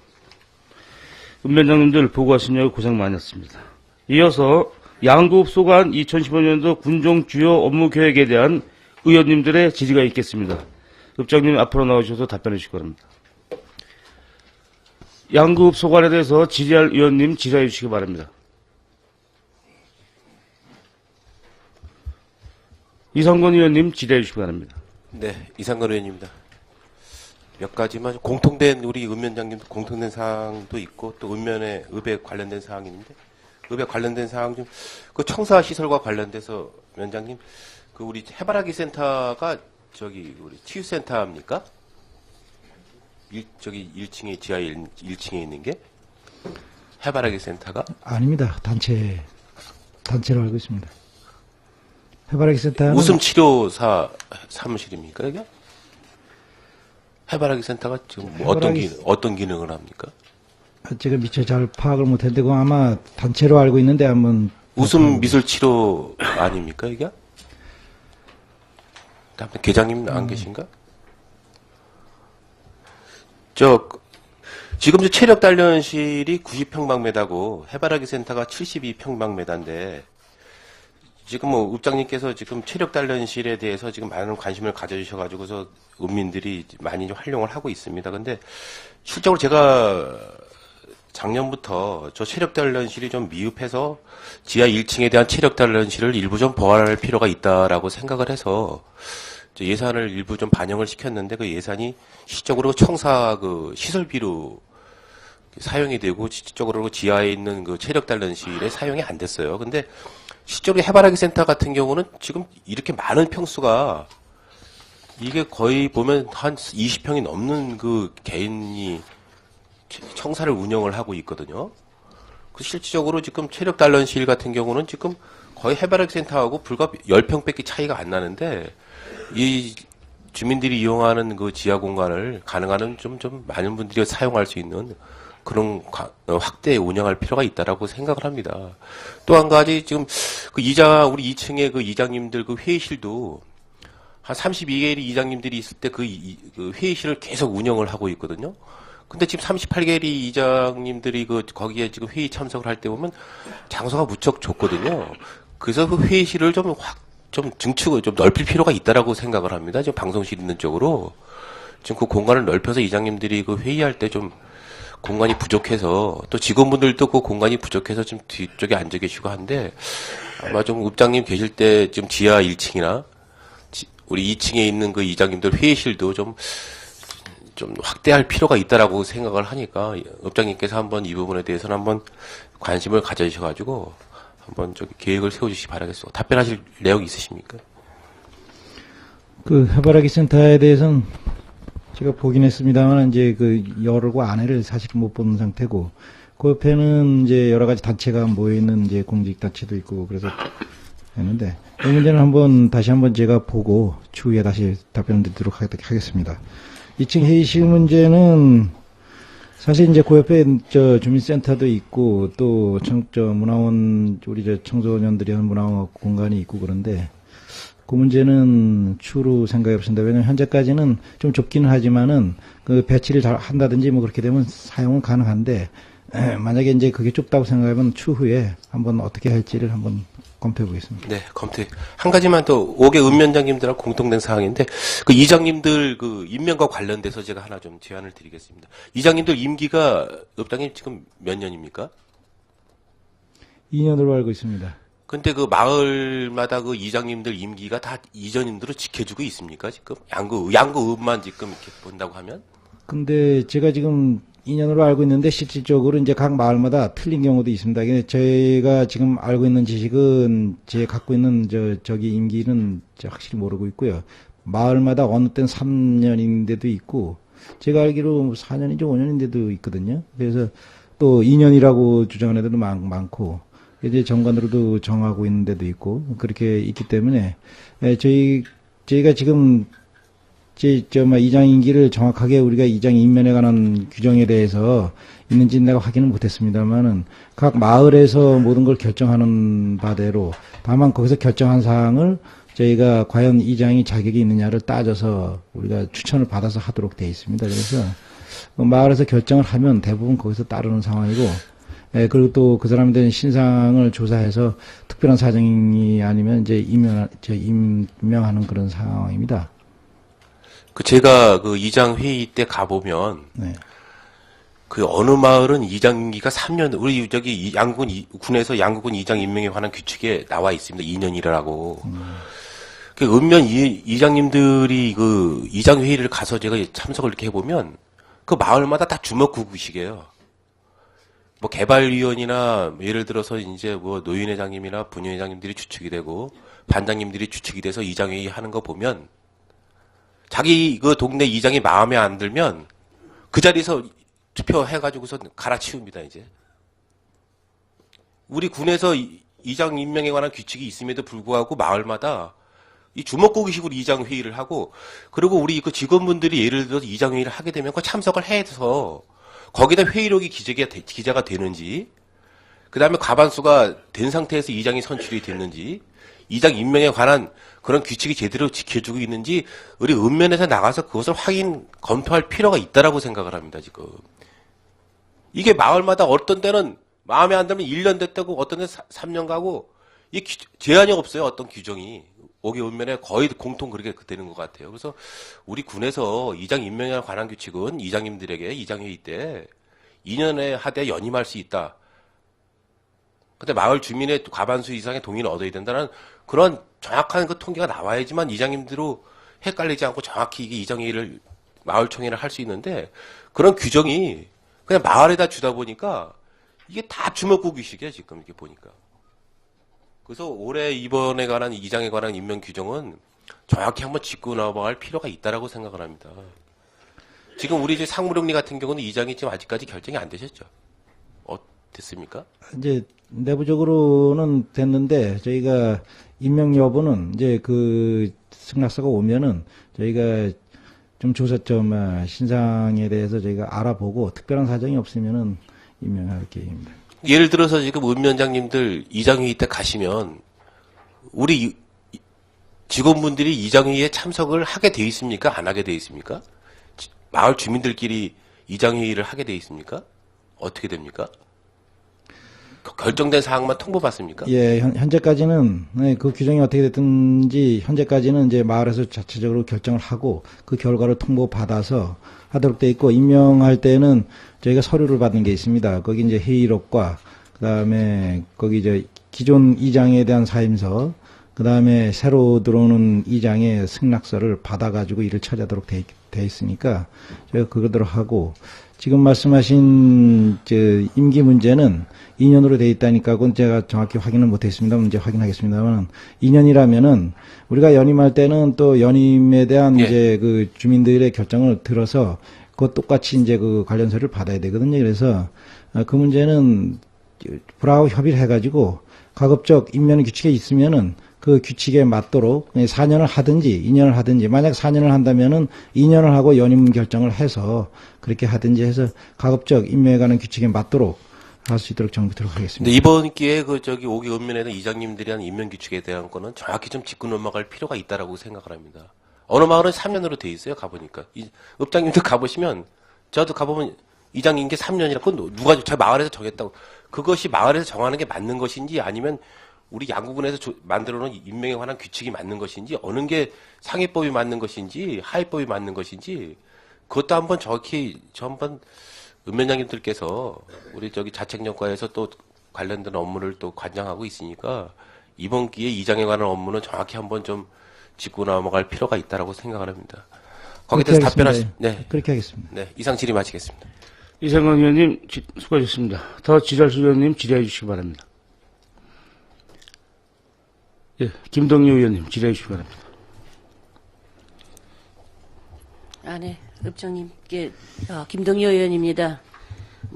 은면장님들 보고하시느냐고 고생 많으셨습니다. 이어서 양구읍 소관 2015년도 군종 주요 업무 계획에 대한 의원님들의 질의가 있겠습니다. 읍장님 앞으로 나오셔서 답변해 주시기 바랍니다. 양구읍 소관에 대해서 질의할 의원님 질의해 주시기 바랍니다. 이상권 의원님 질의해 주시기 바랍니다. 네, 이상건 의원입니다. 몇 가지만 공통된 우리 읍면장님도 공통된 사항도 있고 또 읍에 관련된 사항이 있는데 읍에 관련된 사항 좀 그 청사 시설과 관련돼서 면장님 그 우리 해바라기 센터가 우리 치유센터입니까? 1층에 지하 1층에 있는 게 해바라기 센터가 아닙니다. 단체로 알고 있습니다. 해바라기 센터는 웃음 치료사 사무실입니까 이게? 해바라기 센터가 지금 어떤 기능을 합니까? 제가 미처 잘 파악을 못했는데 그거 아마 단체로 알고 있는데 한번 웃음 미술 치료 아닙니까 이게? 계장님 안 계신가? 지금 체력 단련실이 90평방미터고 해바라기 센터가 72평방미터인데 지금 읍장님께서 지금 체력 단련실에 대해서 지금 많은 관심을 가져주셔가지고서 읍민들이 많이 활용을 하고 있습니다. 근데 실적으로 제가 작년부터 저 체력 단련실이 좀 미흡해서 지하 1층에 대한 체력 단련실을 일부 좀 보완할 필요가 있다라고 생각을 해서 예산을 일부 좀 반영을 시켰는데 그 예산이 실적으로 청사 시설비로 사용이 되고 실적으로 지하에 있는 그 체력 단련실에 사용이 안 됐어요. 근데 실제로 해바라기 센터 같은 경우는 지금 이렇게 많은 평수가 이게 거의 보면 한 20평이 넘는 그 개인이 청사를 운영을 하고 있거든요. 그 실질적으로 지금 체력 단련실 같은 경우는 지금 거의 해바라기 센터하고 불과 10평밖에 차이가 안 나는데 이 주민들이 이용하는 그 지하 공간을 가능한 좀 많은 분들이 사용할 수 있는 그런 확대 운영할 필요가 있다라고 생각을 합니다. 또 한 가지 지금 우리 2층에 그 이장님들 그 회의실도 한 32개의 이장님들이 있을 때 그 회의실을 계속 운영을 하고 있거든요. 근데 지금 38개리 이장님들이 거기에 지금 회의 참석을 할 때 보면 장소가 무척 좁거든요. 그래서 그 회의실을 좀 증축을 좀 넓힐 필요가 있다라고 생각을 합니다. 지금 방송실 있는 쪽으로. 지금 그 공간을 넓혀서 이장님들이 그 회의할 때 좀 공간이 부족해서 또 직원분들도 그 공간이 부족해서 좀 뒤쪽에 앉아 계시고 한데 아마 좀 읍장님 계실 때 지금 지하 1층이나 우리 2층에 있는 그 이장님들 회의실도 좀 확대할 필요가 있다라고 생각을 하니까 읍장님께서 한번 이 부분에 대해서는 한번 관심을 가져주셔가지고 한번 계획을 세워주시기 바라겠습니다. 답변하실 내용이 있으십니까? 그 해바라기 센터에 대해서는 제가 보긴 했습니다만 이제 그 열고 안에를 사실 못 보는 상태고 그 옆에는 이제 여러 가지 단체가 모여 있는 이제 공직 단체도 있고 그래서 했는데 이 문제는 다시 한번 제가 보고 추후에 다시 답변드리도록 하겠습니다. 2층 회의실 문제는 사실 이제 그 옆에 주민센터도 있고 또 문화원 우리 청소년들이 하는 문화원 공간이 있고 그런데 그 문제는 추후로 생각해 보신다. 왜냐면 현재까지는 좀 좁기는 하지만은 그 배치를 잘 한다든지 뭐 그렇게 되면 사용은 가능한데 만약에 이제 그게 좁다고 생각하면 추후에 한번 어떻게 할지를 한번 검토해 보겠습니다. 네, 한 가지만 더 5개 읍면장님들하고 공통된 사항인데 그 이장님들 그 임명과 관련돼서 제가 하나 좀 제안을 드리겠습니다. 이장님들 임기가 읍장님 지금 몇 년입니까? 2년으로 알고 있습니다. 근데 그 마을마다 그 이장님들 임기가 다 이장님들을 지켜주고 있습니까, 지금? 양구읍만 지금 이렇게 본다고 하면? 근데 제가 지금 2년으로 알고 있는데 실질적으로 이제 각 마을마다 틀린 경우도 있습니다. 근데 저희가 지금 알고 있는 지식은 제 갖고 있는 저기 임기는 확실히 모르고 있고요. 마을마다 어느 때는 3년인데도 있고 제가 알기로 4년인지 5년인데도 있거든요. 그래서 또 2년이라고 주장하는 애들도 많고 이제 정관으로도 정하고 있는 데도 있고 그렇게 있기 때문에 저희가 지금 이장 임기를 정확하게 우리가 이장 임면에 관한 규정에 대해서 있는지 내가 확인을 못했습니다만은 각 마을에서 모든 걸 결정하는 바대로 다만 거기서 결정한 사항을 저희가 과연 이장이 자격이 있느냐를 따져서 우리가 추천을 받아서 하도록 되어 있습니다. 그래서 마을에서 결정을 하면 대부분 거기서 따르는 상황이고 그리고 또 그 사람에 대한 신상을 조사해서 특별한 사정이 아니면 이제 임명하는 그런 상황입니다. 제가 그 이장 회의 때 가보면, 네. 그 어느 마을은 이장 임기가 3년, 우리 군에서 양구군 이장 임명에 관한 규칙에 나와 있습니다. 2년이라고. 그 읍면 이장님들이 그 이장 회의를 가서 제가 참석을 이렇게 해보면, 그 마을마다 다 주먹구구식이에요. 뭐 개발위원이나 예를 들어서 이제 뭐 노인회장님이나 분회장님들이 주축이 되고 반장님들이 주축이 돼서 이장회의 하는 거 보면 자기 그 동네 이장이 마음에 안 들면 그 자리에서 투표해가지고서 갈아치웁니다, 이제. 우리 군에서 이장 임명에 관한 규칙이 있음에도 불구하고 마을마다 이 주먹고기식으로 이장 회의를 하고 그리고 우리 그 직원분들이 예를 들어서 이장 회의를 하게 되면 그 참석을 해서 거기다 회의록이 기재가 되는지, 그 다음에 과반수가 된 상태에서 이장이 선출이 됐는지, 이장 임명에 관한 그런 규칙이 제대로 지켜주고 있는지, 우리 읍면에서 나가서 그것을 검토할 필요가 있다라고 생각을 합니다, 지금. 이게 마을마다 어떤 때는 마음에 안 들면 1년 됐다고, 어떤 데는 3년 가고, 이 제한이 없어요, 어떤 규정이. 5개 읍면에 거의 공통 그렇게 되는 것 같아요. 그래서 우리 군에서 이장 임명에 관한 규칙은 이장님들에게 이장회의 때 2년에 하되 연임할 수 있다. 근데 마을 주민의 과반수 이상의 동의를 얻어야 된다는 그런 정확한 그 통계가 나와야지만 이장님들로 헷갈리지 않고 정확히 이게 이장회의를 마을총회를 할 수 있는데 그런 규정이 그냥 마을에다 주다 보니까 이게 다 주먹구기식이야, 지금 이렇게 보니까. 그래서 올해 이번에 관한 이장에 관한 임명 규정은 정확히 한번 짚고 넘어갈 필요가 있다라고 생각을 합니다. 지금 우리 이제 상무령리 같은 경우는 이장이 지금 아직까지 결정이 안 되셨죠? 됐습니까? 이제 내부적으로는 됐는데 저희가 임명 여부는 이제 그 승낙서가 오면은 저희가 좀 신상에 대해서 저희가 알아보고 특별한 사정이 없으면은 임명할 계획입니다. 예를 들어서 지금 읍면장님들 이장회의 때 가시면 우리 직원분들이 이장회의에 참석을 하게 돼 있습니까? 안 하게 돼 있습니까? 마을 주민들끼리 이장회의를 하게 돼 있습니까? 어떻게 됩니까? 결정된 사항만 통보받습니까? 예, 현재까지는 네, 그 규정이 어떻게 됐든지 현재까지는 이제 마을에서 자체적으로 결정을 하고 그 결과를 통보받아서 하도록 돼 있고 임명할 때는 저희가 서류를 받는 게 있습니다. 거기 이제 회의록과 그다음에 거기 이제 기존 이장에 대한 사임서 그다음에 새로 들어오는 이장의 승낙서를 받아가지고 일을 처리하도록 돼 있으니까 저희가 그거대로 하고 지금 말씀하신 임기 문제는 2년으로 돼 있다니까 그건 제가 정확히 확인을 못했습니다만 이제 확인하겠습니다만 2년이라면은 우리가 연임할 때는 또 연임에 대한 예. 이제 그 주민들의 결정을 들어서 그 똑같이 이제 그 관련 서류를 받아야 되거든요. 그래서 그 문제는 불하고 협의를 해가지고 가급적 임명 규칙에 있으면은 그 규칙에 맞도록 4년을 하든지 2년을 하든지 만약 4년을 한다면은 2년을 하고 연임 결정을 해서 그렇게 하든지 해서 가급적 임명에 관한 규칙에 맞도록 할 수 있도록 정비토록 하겠습니다. 근데 이번 기회에 그 5기 읍면에는 이장님들이 한 임명 규칙에 대한 거는 정확히 좀 짚고 넘어갈 필요가 있다라고 생각을 합니다. 어느 마을은 3년으로 돼 있어요. 가보니까 읍장님들 가보시면 저도 가보면 이장 임기 3년이라 그건 누가 저 마을에서 정했다고 그것이 마을에서 정하는 게 맞는 것인지 아니면 우리 양구군에서 만들어놓은 임명에 관한 규칙이 맞는 것인지 어느 게 상위법이 맞는 것인지 하위법이 맞는 것인지 그것도 한번 정확히 한번 읍면장님들께서 우리 자책연과에서 또 관련된 업무를 또 관장하고 있으니까 이번 기회에 이장에 관한 업무는 정확히 한번 좀 짚고 넘어갈 필요가 있다라고 생각을 합니다. 거기에 대해서 답변하시. 그렇게 하겠습니다. 네, 이상 질의 마치겠습니다. 이상원 의원님 수고하셨습니다. 더 지랄수 의원님 질의해 주시기 바랍니다. 예, 김동유 의원님 질의해 주시기 바랍니다. 네. 읍장님께, 김동여 의원입니다.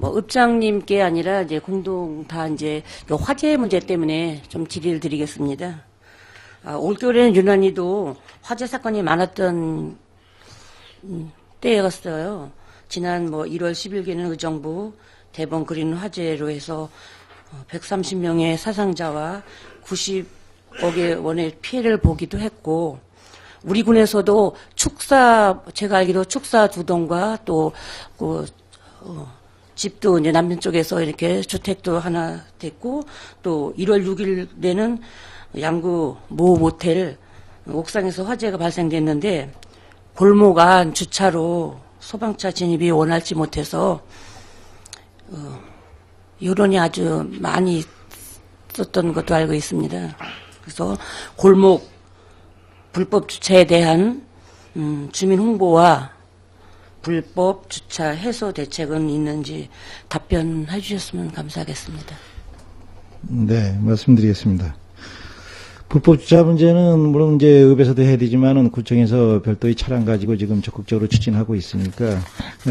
읍장님께 아니라 이제 공동 다 이제 화재 문제 때문에 좀 질의를 드리겠습니다. 올겨울에는 유난히도 화재 사건이 많았던 때였어요. 지난 1월 10일에는 의정부 대번 그린 화재로 해서 130명의 사상자와 90억의 원의 피해를 보기도 했고, 우리 군에서도 제가 알기로 축사 2동과 또, 집도 이제 남편 쪽에서 이렇게 주택도 하나 됐고, 또 1월 6일에는 양구 모 모텔 옥상에서 화재가 발생됐는데, 골목 안 주차로 소방차 진입이 원활치 못해서, 여론이 아주 많이 썼던 것도 알고 있습니다. 그래서 골목 불법 주차에 대한 주민 홍보와 불법 주차 해소 대책은 있는지 답변해 주셨으면 감사하겠습니다. 네, 말씀드리겠습니다. 불법 주차 문제는 물론 이제 읍에서도 해야 되지만은 군청에서 별도의 차량 가지고 지금 적극적으로 추진하고 있으니까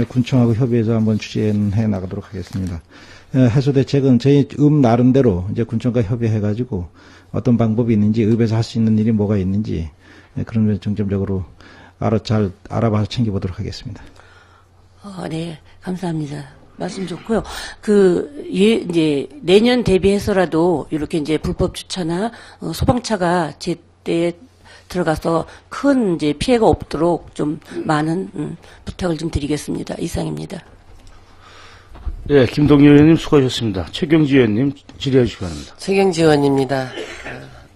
군청하고 협의해서 한번 추진해 나가도록 하겠습니다. 해소 대책은 저희 읍 나름대로 이제 군청과 협의해가지고 어떤 방법이 있는지 읍에서 할 수 있는 일이 뭐가 있는지 그런 걸 중점적으로 잘 알아봐서 챙겨보도록 하겠습니다. 네, 감사합니다. 말씀 좋고요. 이제 내년 대비해서라도 이렇게 이제 불법 주차나 소방차가 제때 들어가서 큰 이제 피해가 없도록 좀 많은 부탁을 좀 드리겠습니다. 이상입니다. 예, 김동유 의원님 수고하셨습니다. 최경지 의원님 질의해 주시기 바랍니다. 최경지 의원입니다.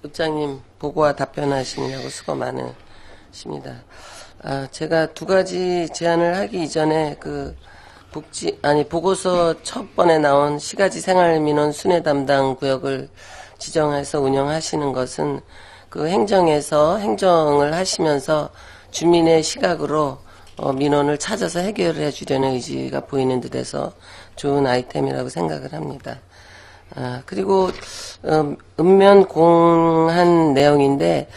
읍장님 보고와 답변하시느냐고 수고 많으십니다. 제가 2가지 제안을 하기 이전에 보고서 첫 번에 나온 시가지 생활민원 순회 담당 구역을 지정해서 운영하시는 것은 행정에서 행정을 하시면서 주민의 시각으로 민원을 찾아서 해결해 주려는 의지가 보이는 듯해서 좋은 아이템이라고 생각을 합니다. 그리고 읍면 공한 내용인데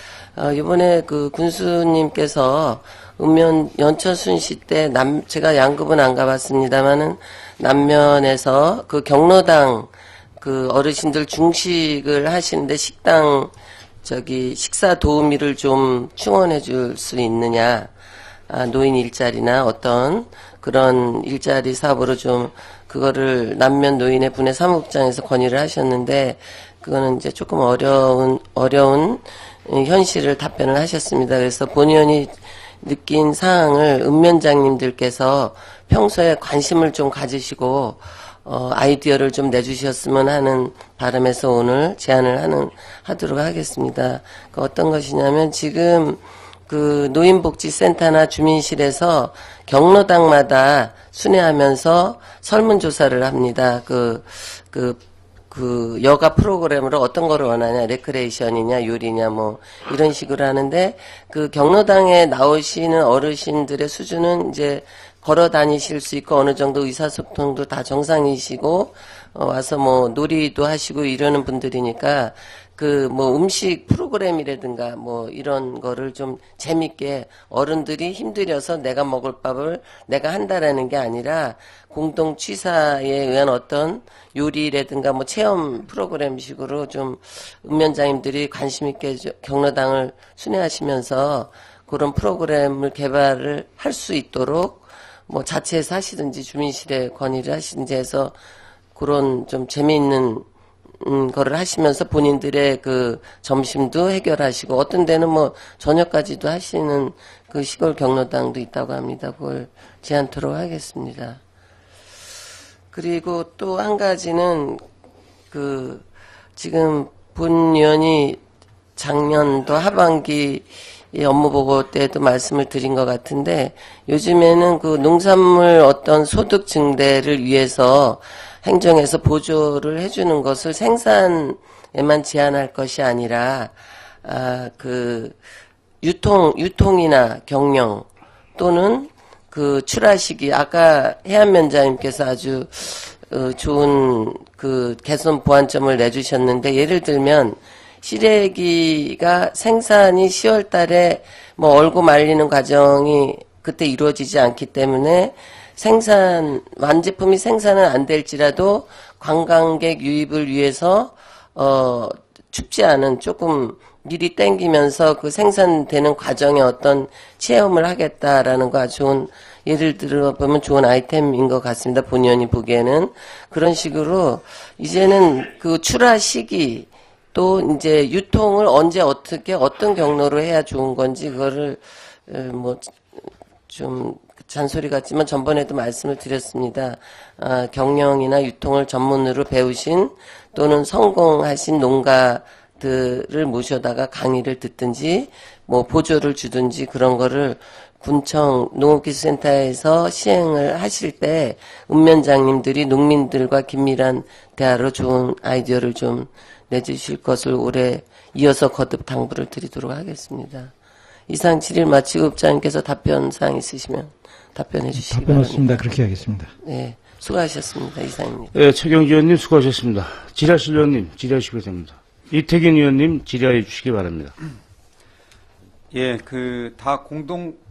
이번에 군수님께서 읍면 연처순시 때 제가 양급은 안 가봤습니다만은 남면에서 경로당 어르신들 중식을 하시는데 식당 식사 도우미를 좀 충원해 줄 수 있느냐, 노인 일자리나 어떤 그런 일자리 사업으로 좀 그거를 남면 노인의 분의 사무국장에서 건의를 하셨는데 그거는 이제 조금 어려운 현실을 답변을 하셨습니다. 그래서 본 의원이 느낀 사항을 읍면장님들께서 평소에 관심을 좀 가지시고 아이디어를 좀 내주셨으면 하는 바람에서 오늘 제안을 하도록 하겠습니다. 그 어떤 것이냐면 지금 그 노인복지센터나 주민실에서 경로당마다 순회하면서 설문조사를 합니다. 그 여가 프로그램으로 어떤 거를 원하냐, 레크레이션이냐, 요리냐, 뭐, 이런 식으로 하는데, 그 경로당에 나오시는 어르신들의 수준은 이제 걸어 다니실 수 있고, 어느 정도 의사소통도 다 정상이시고, 와서 뭐, 놀이도 하시고 이러는 분들이니까, 그 뭐 음식 프로그램이라든가 뭐 이런 거를 좀 재밌게 어른들이 힘들여서 내가 먹을 밥을 내가 한다라는 게 아니라 공동 취사에 의한 어떤 요리라든가 뭐 체험 프로그램식으로 좀 읍면장님들이 관심 있게 경로당을 순회하시면서 그런 프로그램을 개발을 할 수 있도록 뭐 자체에서 하시든지 주민실에 건의를 하시든지 해서 그런 좀 재미있는 거를 하시면서 본인들의 그 점심도 해결하시고 어떤 데는 뭐 저녁까지도 하시는 그 시골 경로당도 있다고 합니다. 그걸 제안토록 하겠습니다. 그리고 또 한 가지는 그 지금 본 의원이 작년도 하반기 업무 보고 때도 말씀을 드린 것 같은데 요즘에는 그 농산물 어떤 소득 증대를 위해서 행정에서 보조를 해주는 것을 생산에만 제한할 것이 아니라 그 유통이나 경영 또는 그 출하 시기 아까 해안면장님께서 아주 좋은 그 개선 보완점을 내주셨는데 예를 들면 시래기가 생산이 10월 달에 뭐 얼고 말리는 과정이 그때 이루어지지 않기 때문에 완제품이 생산은 안 될지라도 관광객 유입을 위해서, 춥지 않은 조금 미리 땡기면서 그 생산되는 과정에 어떤 체험을 하겠다라는 거 좋은, 예를 들어보면 좋은 아이템인 것 같습니다. 본 의원이 보기에는. 그런 식으로 이제는 그 출하 시기 또 이제 유통을 언제 어떻게 어떤 경로로 해야 좋은 건지 그거를 좀 잔소리 같지만 전번에도 말씀을 드렸습니다. 경영이나 유통을 전문으로 배우신 또는 성공하신 농가들을 모셔다가 강의를 듣든지 뭐 보조를 주든지 그런 거를 군청 농업기술센터에서 시행을 하실 때 읍면장님들이 농민들과 긴밀한 대화로 좋은 아이디어를 좀 내주실 것을 올해 이어서 거듭 당부를 드리도록 하겠습니다. 이상 질의를 마치고 읍장님께서 답변사항 있으시면 답변해 주시기 바랍니다. 답변 없습니다. 그렇게 하겠습니다. 네, 수고하셨습니다. 이상입니다. 네, 최경지 의원님 수고하셨습니다. 질의하실 의원님 질의하시면 됩니다. 이태균 의원님 질의해 주시기 바랍니다. 예, 다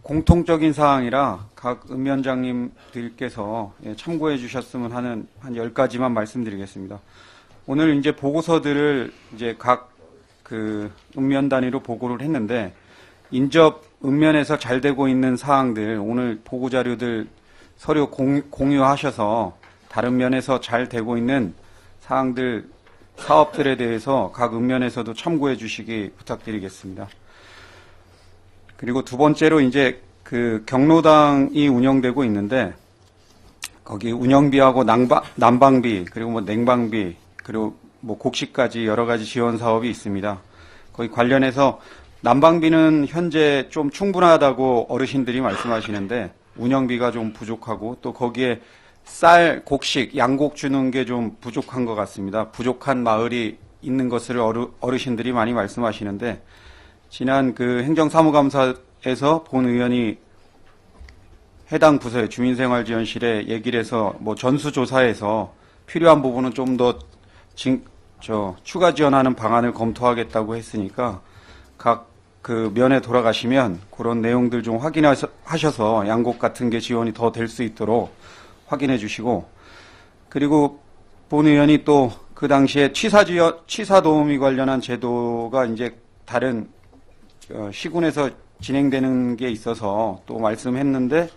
공통적인 사항이라 각 읍면장님들께서 참고해 주셨으면 하는 한 10가지만 말씀드리겠습니다. 오늘 이제 보고서들을 이제 각 읍면 단위로 보고를 했는데 인접 읍면에서 잘 되고 있는 사항들 오늘 보고 자료들 서류 공유하셔서 다른 면에서 잘 되고 있는 사항들 사업들에 대해서 각 읍면에서도 참고해 주시기 부탁드리겠습니다. 그리고 두 번째로 이제 경로당이 운영되고 있는데 거기 운영비하고 난방비 그리고 뭐 냉방비 그리고 뭐 곡식까지 여러 가지 지원 사업이 있습니다. 거기 관련해서 난방비는 현재 좀 충분하다고 어르신들이 말씀하시는데 운영비가 좀 부족하고 또 거기에 쌀, 곡식, 양곡 주는 게 좀 부족한 것 같습니다. 부족한 마을이 있는 것을 어르신들이 많이 말씀하시는데 지난 행정사무감사에서 본 의원이 해당 부서의 주민생활지원실에 얘기를 해서 뭐 전수조사해서 필요한 부분은 좀 더 추가 지원하는 방안을 검토하겠다고 했으니까 각 면에 돌아가시면 그런 내용들 좀 확인하셔서 양곡 같은 게 지원이 더 될 수 있도록 확인해 주시고 그리고 본 의원이 또 그 당시에 취사 도우미 관련한 제도가 이제 다른 시군에서 진행되는 게 있어서 또 말씀했는데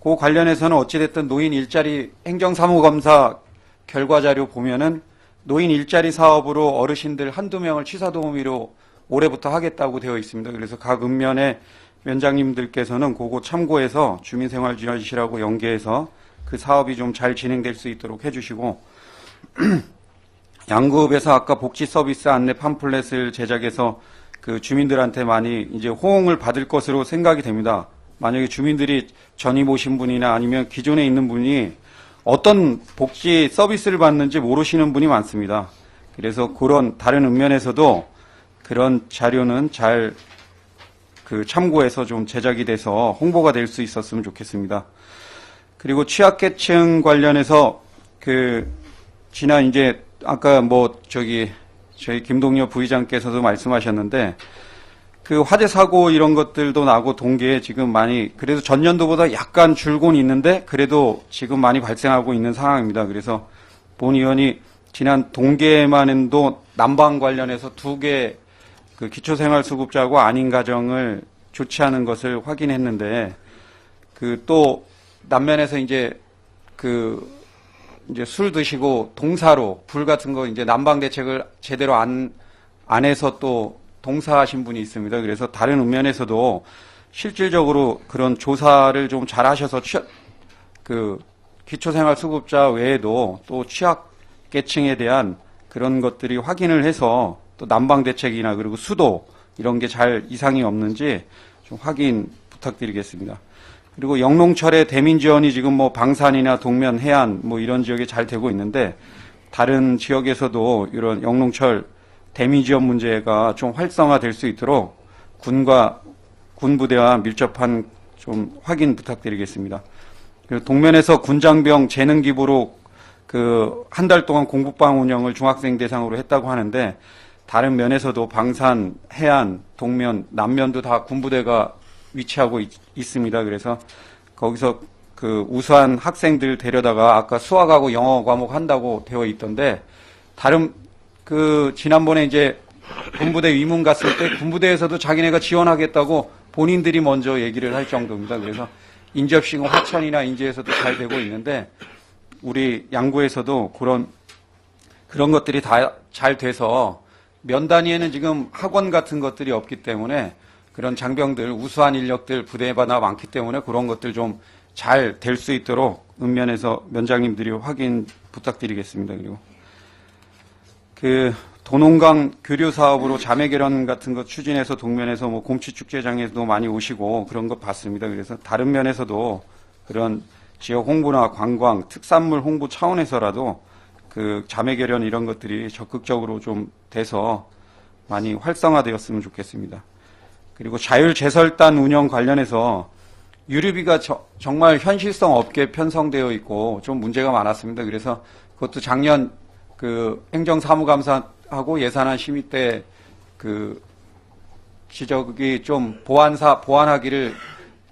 그 관련해서는 어찌됐든 노인 일자리 행정사무검사 결과 자료 보면은 노인 일자리 사업으로 어르신들 한두 명을 취사도우미로 올해부터 하겠다고 되어 있습니다. 그래서 각 읍면에 위원장님들께서는 그거 참고해서 주민생활지원실하고 연계해서 그 사업이 좀 잘 진행될 수 있도록 해주시고, 양구읍에서 아까 복지 서비스 안내 팜플렛을 제작해서 그 주민들한테 많이 이제 호응을 받을 것으로 생각이 됩니다. 만약에 주민들이 전입 오신 분이나 아니면 기존에 있는 분이 어떤 복지 서비스를 받는지 모르시는 분이 많습니다. 그래서 그런 다른 읍면에서도 그런 자료는 잘 그 참고해서 좀 제작이 돼서 홍보가 될 수 있었으면 좋겠습니다. 그리고 취약계층 관련해서 그 지난 이제 아까 뭐 저희 김동엽 부의장께서도 말씀하셨는데 그 화재 사고 이런 것들도 나고 동계에 지금 많이 그래도 전년도보다 약간 줄곤 있는데 그래도 지금 많이 발생하고 있는 상황입니다. 그래서 본 의원이 지난 동계만도 난방 관련해서 2개 그 기초생활수급자하고 아닌 가정을 조치하는 것을 확인했는데 그 또 남면에서 이제 술 드시고 동사로 불 같은 거 이제 난방 대책을 제대로 안 해서 또 동사하신 분이 있습니다. 그래서 다른 읍면에서도 실질적으로 그런 조사를 좀 잘 하셔서 그 기초생활수급자 외에도 또 취약계층에 대한 그런 것들이 확인을 해서 또 난방 대책이나 그리고 수도 이런 게 잘 이상이 없는지 좀 확인 부탁드리겠습니다. 그리고 영농철의 대민 지원이 지금 뭐 방산이나 동면 해안 뭐 이런 지역에 잘 되고 있는데 다른 지역에서도 이런 영농철 대민 지원 문제가 좀 활성화될 수 있도록 군 부대와 밀접한 좀 확인 부탁드리겠습니다. 그리고 동면에서 군장병 재능 기부로 그 한 달 동안 공부방 운영을 중학생 대상으로 했다고 하는데 다른 면에서도 방산, 해안, 동면, 남면도 다 군부대가 위치하고 있습니다. 그래서 거기서 그 우수한 학생들 데려다가 아까 수학하고 영어 과목 한다고 되어 있던데 다른 그 지난번에 이제 군부대 위문 갔을 때 군부대에서도 자기네가 지원하겠다고 본인들이 먼저 얘기를 할 정도입니다. 그래서 인접시공 화천이나 인제에서도 잘 되고 있는데 우리 양구에서도 그런 것들이 다 잘 돼서 면 단위에는 지금 학원 같은 것들이 없기 때문에 그런 장병들, 우수한 인력들 부대마다 많기 때문에 그런 것들 좀 잘 될 수 있도록 읍면에서 면장님들이 확인 부탁드리겠습니다. 그리고 그 도농강 교류 사업으로 자매 결혼 같은 거 추진해서 동면에서 뭐 곰치 축제장에서도 많이 오시고 그런 거 봤습니다. 그래서 다른 면에서도 그런 지역 홍보나 관광, 특산물 홍보 차원에서라도 그 자매 결연 이런 것들이 적극적으로 좀 돼서 많이 활성화되었으면 좋겠습니다. 그리고 자율제설단 운영 관련해서 유류비가 정말 현실성 없게 편성되어 있고 좀 문제가 많았습니다. 그래서 그것도 작년 그 행정사무감사하고 예산안 심의 때 그 지적이 좀 보완하기를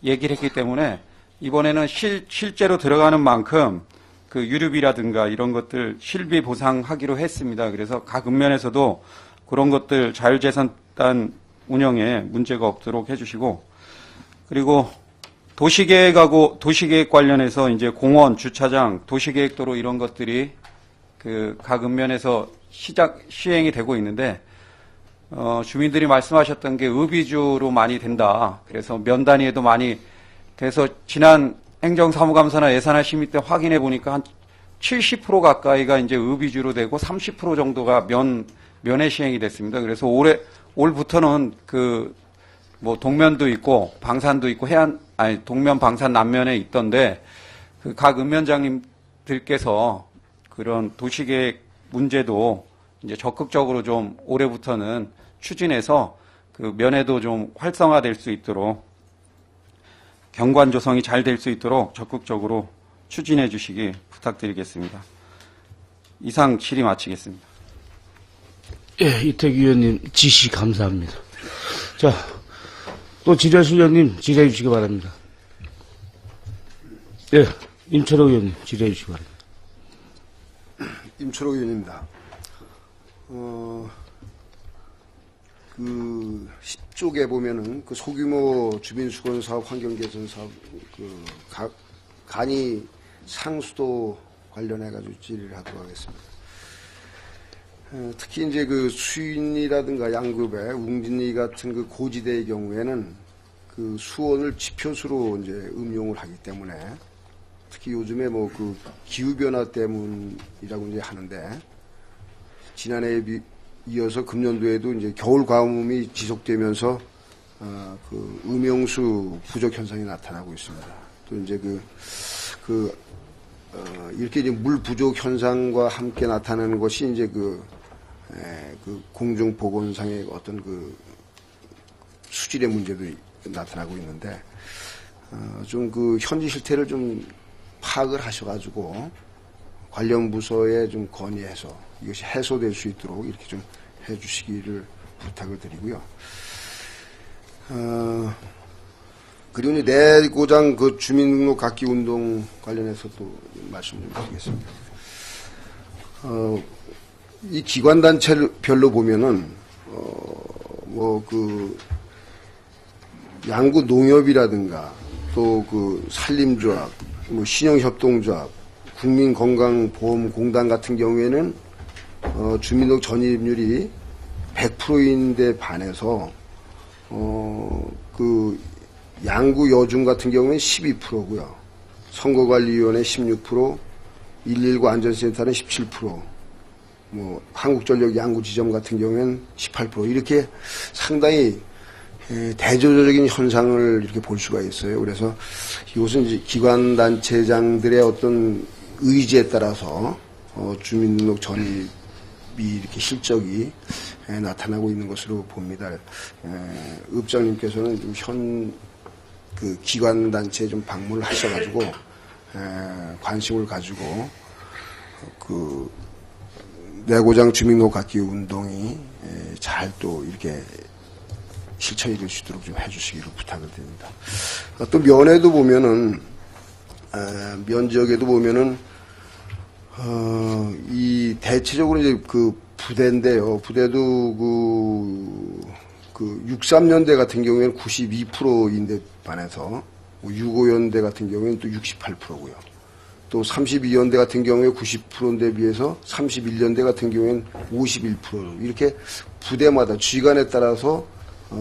얘기를 했기 때문에 이번에는 실제로 들어가는 만큼 그 유류비라든가 이런 것들 실비 보상하기로 했습니다. 그래서 각 읍면에서도 그런 것들 자율재산단 운영에 문제가 없도록 해주시고 그리고 도시계획 관련해서 이제 공원, 주차장, 도시계획도로 이런 것들이 그 각 읍면에서 시행이 되고 있는데 주민들이 말씀하셨던 게 읍위주로 많이 된다. 그래서 면 단위에도 많이 돼서 지난 행정사무감사나 예산안 심의 때 확인해 보니까 한 70% 가까이가 이제 읍위주로 되고 30% 정도가 면에 시행이 됐습니다. 그래서 올부터는 그 뭐 동면도 있고 방산도 있고 동면 방산 남면에 있던데 그 각 읍면장님들께서 그런 도시계획 문제도 이제 적극적으로 좀 올해부터는 추진해서 그 면에도 좀 활성화될 수 있도록 경관 조성이 잘 될 수 있도록 적극적으로 추진해 주시기 부탁드리겠습니다. 이상 질의 마치겠습니다. 예, 이택 의원님 지시 감사합니다. 자, 또 지뢰수 의원님 질의해 주시기 바랍니다. 예, 임철호 의원님 질의해 주시기 바랍니다. 임철호 의원입니다. 그 10쪽에 보면은 그 소규모 주민수건 사업, 환경개선 사업, 간이 상수도 관련해가지고 질의를 하도록 하겠습니다. 특히 이제 그 수인이라든가 양급의 웅진리 같은 그 고지대의 경우에는 그 수온을 지표수로 이제 음용을 하기 때문에 특히 요즘에 뭐 그 기후변화 때문이라고 이제 하는데 지난해에 이어서 금년도에도 이제 겨울 가뭄이 지속되면서 그 음용수 부족 현상이 나타나고 있습니다. 또 이제 이렇게 이제 물 부족 현상과 함께 나타나는 것이 이제 그 공중보건상의 어떤 그 수질의 문제도 나타나고 있는데, 좀 그 현지 실태를 좀 파악을 하셔가지고 관련 부서에 좀 건의해서 이것이 해소될 수 있도록 이렇게 좀 해주시기를 부탁을 드리고요. 그리고 이제 내고장 그 주민등록 갖기 운동 관련해서 또 말씀 좀 드리겠습니다. 이 기관단체별로 보면은, 뭐 그 양구 농협이라든가 또 그 산림조합, 뭐 신용협동조합, 국민건강보험공단 같은 경우에는 주민등록 전입률이 100%인데 반해서 그 양구 여중 같은 경우에는 12%고요. 선거관리위원회 16%, 119 안전센터는 17%, 뭐 한국전력 양구지점 같은 경우에는 18% 이렇게 상당히 대조적인 현상을 이렇게 볼 수가 있어요. 그래서 이것은 이제 기관단체장들의 어떤 의지에 따라서 주민등록 전입이 이렇게 실적이 나타나고 있는 것으로 봅니다. 읍장님께서는 좀 그 기관단체에 좀 방문을 하셔가지고 관심을 가지고 그 내고장 주민등록 갖기 운동이 잘 또 이렇게 실천이 될 수 있도록 좀 해주시기를 부탁을 드립니다. 또 면에도 보면은 면 지역에도 보면은 이 대체적으로 이제 그 부대인데요. 부대도 그 63년대 같은 경우에는 92%인데 반해서 65년대 같은 경우에는 또 68%고요. 또 32년대 같은 경우에 90%인데 비해서 31년대 같은 경우에는 51% 이렇게 부대마다 지휘관에 따라서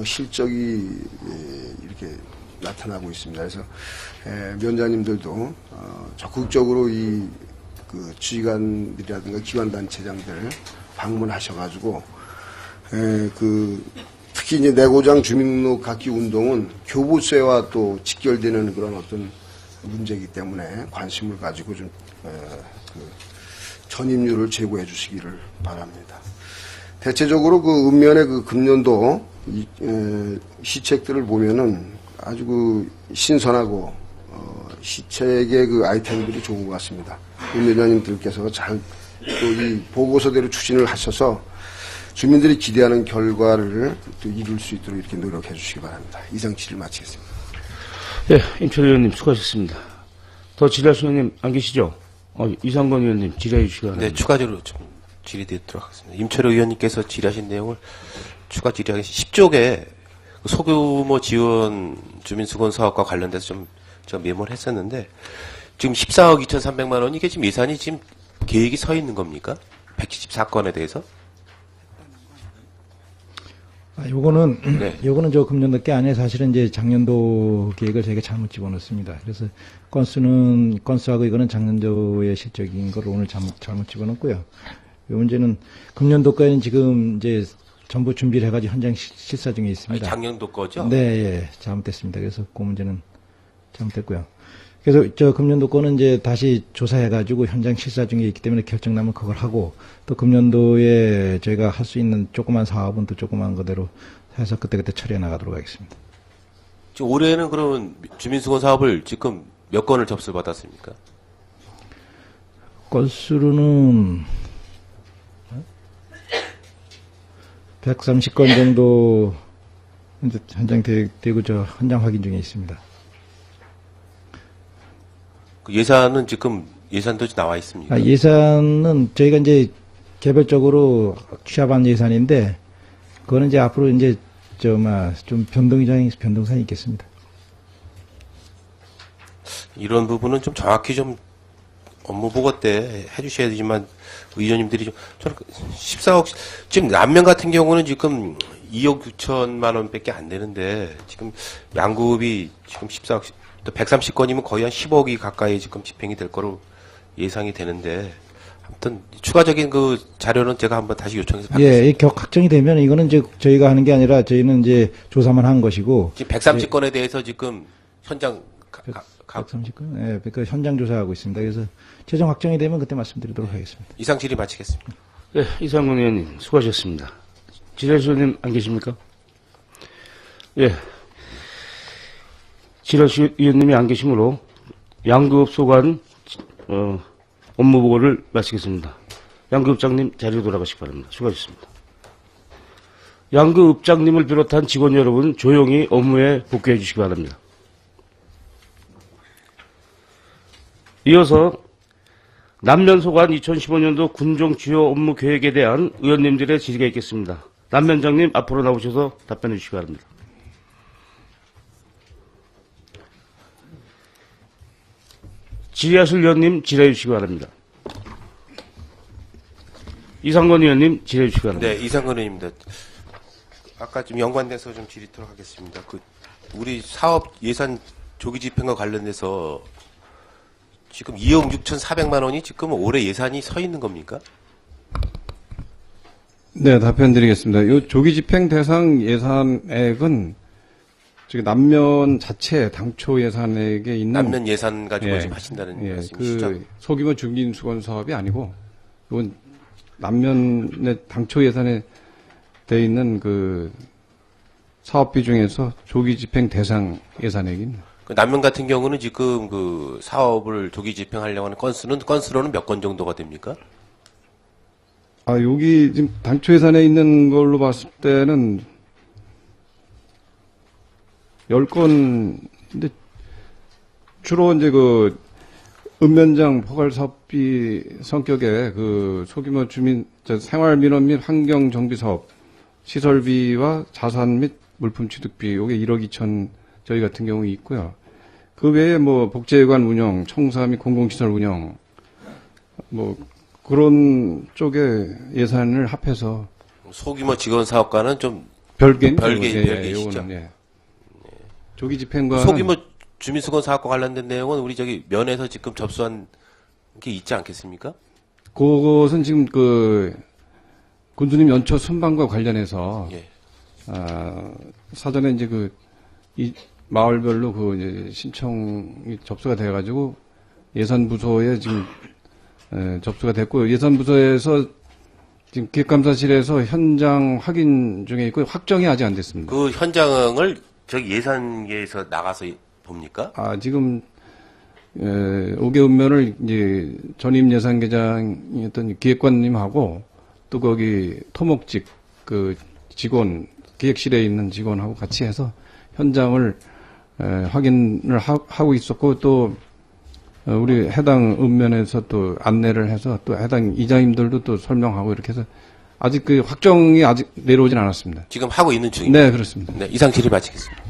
실적이 이렇게 나타나고 있습니다. 그래서 면장님들도 적극적으로 이 그 지휘관들이라든가 기관단체장들 방문하셔가지고 그 특히 이제 내고장 주민등록 갖기 운동은 교부세와 또 직결되는 그런 어떤 문제이기 때문에 관심을 가지고 좀 그 전입률을 제고해 주시기를 바랍니다. 대체적으로 그 읍면의 그 금년도 시책들을 보면은 아주 그 신선하고 시책의 그 아이템들이 좋은 것 같습니다. 임 위원장님들께서 잘 또 이 보고서대로 추진을 하셔서 주민들이 기대하는 결과를 또 이룰 수 있도록 이렇게 노력해 주시기 바랍니다. 이상 질의를 마치겠습니다. 네, 임철호 의원님 수고하셨습니다. 더 질의하실 의원님 안 계시죠? 이상건 의원님 질의해 주시기 바랍니다. 네, 추가적으로 좀 질의드리도록 하겠습니다. 임철호 의원님께서 질의하신 내용을 추가 질의하겠습니다. 10쪽에 소규모 지원 주민수건 사업과 관련돼서 좀 제가 메모를 했었는데 지금 14억 2,300만 원 이게 지금 예산이 지금 계획이 서 있는 겁니까? 174건에 대해서? 요거는, 네. 요거는 저 금년도 게 아니에요. 사실은 이제 작년도 계획을 저희가 잘못 집어넣습니다. 그래서 건수하고 이거는 작년도의 실적인 걸 오늘 잘못 집어넣고요. 요 문제는 금년도 거에는 지금 이제 전부 준비를 해가지고 현장 실사 중에 있습니다. 작년도 거죠? 네, 예, 잘못됐습니다. 그래서 그 문제는 잘못됐고요. 그래서 저 금년도 거는 이제 다시 조사해가지고 현장 실사 중에 있기 때문에 결정 나면 그걸 하고 또 금년도에 저희가 할 수 있는 조그만 사업은 또 조그만 거대로 해서 그때그때 처리해 나가도록 하겠습니다. 지금 올해는 그러면 주민수건 사업을 지금 몇 건을 접수를 받았습니까? 건수로는 130건 정도 현재 현장 되고 저 현장 확인 중에 있습니다. 그 예산은 지금 예산도 나와 있습니까? 예산은 저희가 이제 개별적으로 취합한 예산인데 그거는 이제 앞으로 이제 좀 변동사항이 있겠습니다. 이런 부분은 좀 정확히 좀 업무 보고 때 해주셔야 되지만 의원님들이 좀 저는 14억 지금 남면 같은 경우는 지금 2억 6천만 원밖에 안 되는데 지금 양급이 지금 14억 또 130건이면 거의 한 10억이 가까이 지금 집행이 될 거로 예상이 되는데 아무튼 추가적인 그 자료는 제가 한번 다시 요청해서 받겠습니다. 예, 격 확정이 되면 이거는 이제 저희가 하는 게 아니라 저희는 이제 조사만 한 것이고. 지금 130건에 대해서 지금 현장 130건? 예, 그 현장 조사하고 있습니다. 그래서 최종 확정이 되면 그때 말씀드리도록 하겠습니다. 이상 질의 마치겠습니다. 네, 이상권 의원님 수고하셨습니다. 지라시 의원님 안 계십니까? 예. 지라시 의원님이 안 계시므로 양급 소관 업무 보고를 마치겠습니다. 양급장님 자리로 돌아가시기 바랍니다. 수고하셨습니다. 양급장님을 비롯한 직원 여러분 조용히 업무에 복귀해 주시기 바랍니다. 이어서 남면소관 2015년도 군종 주요 업무 계획에 대한 의원님들의 질의가 있겠습니다. 남면장님 앞으로 나오셔서 답변해 주시기 바랍니다. 질의하실 의원님 질의해 주시기 바랍니다. 이상권 의원님 질의해 주시기 바랍니다. 네, 이상권 의원입니다. 아까 좀 연관돼서 좀 질의토록 하겠습니다. 우리 사업 예산 조기 집행과 관련돼서 지금 2억 6,400만 원이 지금 올해 예산이 서 있는 겁니까? 네, 답변 드리겠습니다. 이 조기 집행 대상 예산액은 지금 남면 자체 당초 예산액에 있는 남면 예산 가지고 예, 지금 하신다는 예, 말씀이시죠? 그 소규모 중진수건 사업이 아니고 이건 남면의 당초 예산에 돼 있는 그 사업비 중에서 조기 집행 대상 예산액입니다. 그 남면 같은 경우는 지금 그 사업을 조기 집행하려고 하는 건수로는 몇 건 정도가 됩니까? 아, 여기 지금 당초 예산에 있는 걸로 봤을 때는 10건인데 주로 이제 그 읍면장 포괄 사업비 성격의 그 소규모 주민 생활 민원 및 환경 정비 사업 시설비와 자산 및 물품 취득비 요게 1억 2천 저희 같은 경우 있고요. 그 외에 뭐 복지회관 운영, 청사 및 공공시설 운영 뭐 그런 쪽에 예산을 합해서 소규모 직원 사업과는 좀 별개인 별개이시죠. 예. 조기 집행과 소규모 주민수건 사업과 관련된 내용은 우리 저기 면에서 지금 접수한 게 있지 않겠습니까? 그것은 지금 그 군수님 연초 순방과 관련해서 예. 사전에 이제 그 이 마을별로 그 이제 신청이 접수가 돼가지고 예산부서에 지금 접수가 됐고 예산부서에서 지금 기획감사실에서 현장 확인 중에 있고 확정이 아직 안 됐습니다. 그 현장을 저기 예산계에서 나가서 봅니까? 지금 5개 읍면을 이제 전임 예산계장이었던 기획관님하고 또 거기 토목직 그 직원 기획실에 있는 직원하고 같이 해서 현장을 확인을 하고 있었고 또 우리 해당 읍면에서 또 안내를 해서 또 해당 이장님들도 또 설명하고 이렇게 해서 아직 그 확정이 아직 내려오진 않았습니다. 지금 하고 있는 중입니다. 네, 그렇습니다. 네, 이상 질의 마치겠습니다.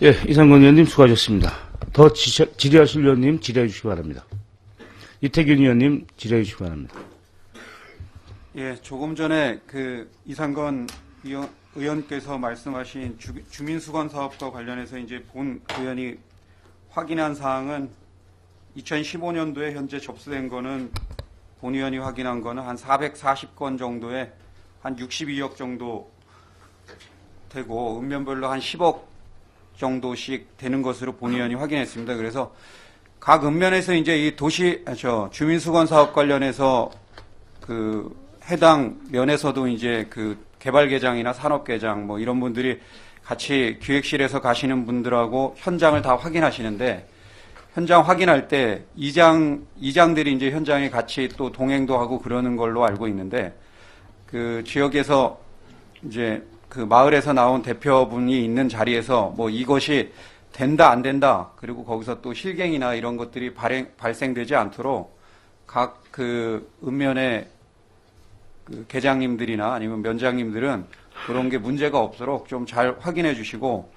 예, 이상권 의원님 수고하셨습니다. 더 질의하실 의원님 질의해 주시기 바랍니다. 이태균 의원님 질의해 주시기 바랍니다. 예, 조금 전에 그 이상건 의원께서 말씀하신 주민수건 사업과 관련해서 이제 본 의원이 확인한 사항은 2015년도에 현재 접수된 거는 본 의원이 확인한 거는 한 440건 정도에 한 62억 정도 되고 읍면별로 한 10억 정도씩 되는 것으로 본 의원이 확인했습니다. 그래서 각 읍면에서 이제 이 주민수건 사업 관련해서 그 해당 면에서도 이제 그 개발계장이나 산업계장 뭐 이런 분들이 같이 기획실에서 가시는 분들하고 현장을 다 확인하시는데 현장 확인할 때 이장들이 이제 현장에 같이 또 동행도 하고 그러는 걸로 알고 있는데 그 지역에서 이제 그 마을에서 나온 대표분이 있는 자리에서 뭐 이것이 된다 안 된다 그리고 거기서 또 실갱이나 이런 것들이 발생되지 않도록 각 그 읍면의 그 계장님들이나 아니면 면장님들은 그런 게 문제가 없도록 좀 잘 확인해 주시고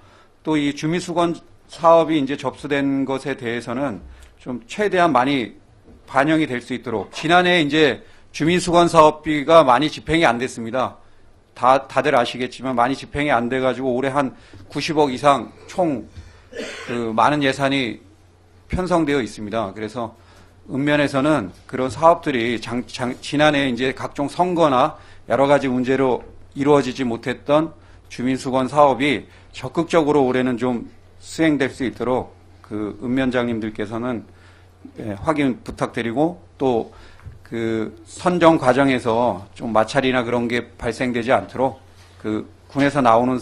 또 이 주민수건 사업이 이제 접수된 것에 대해서는 좀 최대한 많이 반영이 될 수 있도록 지난해 이제 주민수건 사업비가 많이 집행이 안 됐습니다. 다들 아시겠지만 많이 집행이 안 돼가지고 올해 한 90억 이상 총 그 많은 예산이 편성되어 있습니다. 그래서 읍면에서는 그런 사업들이 지난해 이제 각종 선거나 여러 가지 문제로 이루어지지 못했던 주민수건 사업이 적극적으로 올해는 좀 수행될 수 있도록 그 읍면장님들께서는 확인 부탁드리고 또 그 선정 과정에서 좀 마찰이나 그런 게 발생되지 않도록 그 군에서 나오는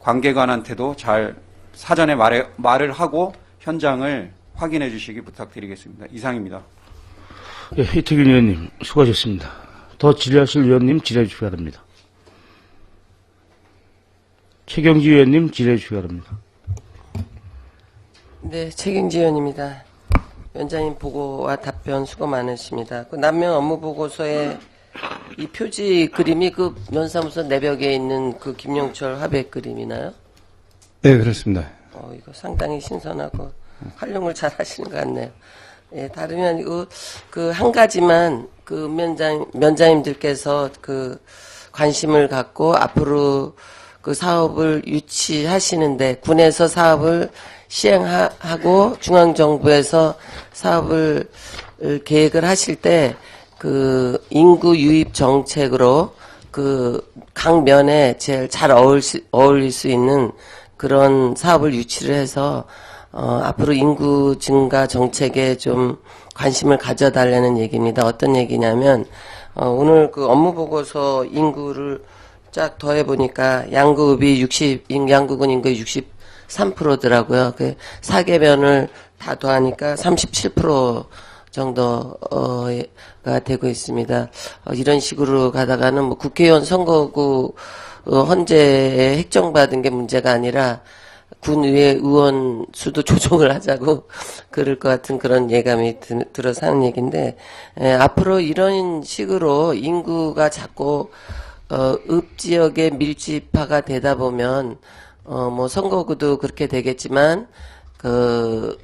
관계관한테도 잘 사전에 말을 하고 현장을 확인해 주시기 부탁드리겠습니다. 이상입니다. 예, 이태균 의원님 수고하셨습니다. 더 질의하실 의원님 질의해 주시기 바랍니다. 최경지 의원님 질의해 주시기 바랍니다. 네, 최경지 의원입니다. 위원장님 보고와 답변 수고 많으십니다. 그 남명 업무 보고서에 이 표지 그림이 그 면사무소 내벽에 있는 그 김용철 화백 그림이나요? 네, 그렇습니다. 이거 상당히 신선하고 활용을 잘 하시는 것 같네요. 예, 다름이 아니고 그 한 가지만 그 면장님들께서 그 관심을 갖고 앞으로 그 사업을 유치하시는데 군에서 사업을 시행하고 중앙정부에서 사업을 계획을 하실 때 그 인구 유입 정책으로 그 각 면에 제일 잘 어울릴 수 있는 그런 사업을 유치를 해서 앞으로 인구 증가 정책에 좀 관심을 가져달라는 얘기입니다. 어떤 얘기냐면 오늘 그 업무 보고서 인구를 쫙 더해 보니까 양구읍이 양구군 인구 63%더라고요. 그 4개면을 다 더하니까 37% 정도가 되고 있습니다. 이런 식으로 가다가는 뭐 국회의원 선거구 헌재에 획정받은 게 문제가 아니라 군의회 의원 수도 조정을 하자고 그럴 것 같은 그런 예감이 들어서 하는 얘기인데, 앞으로 이런 식으로 인구가 자꾸 읍 지역에 밀집화가 되다 보면 뭐 선거구도 그렇게 되겠지만 그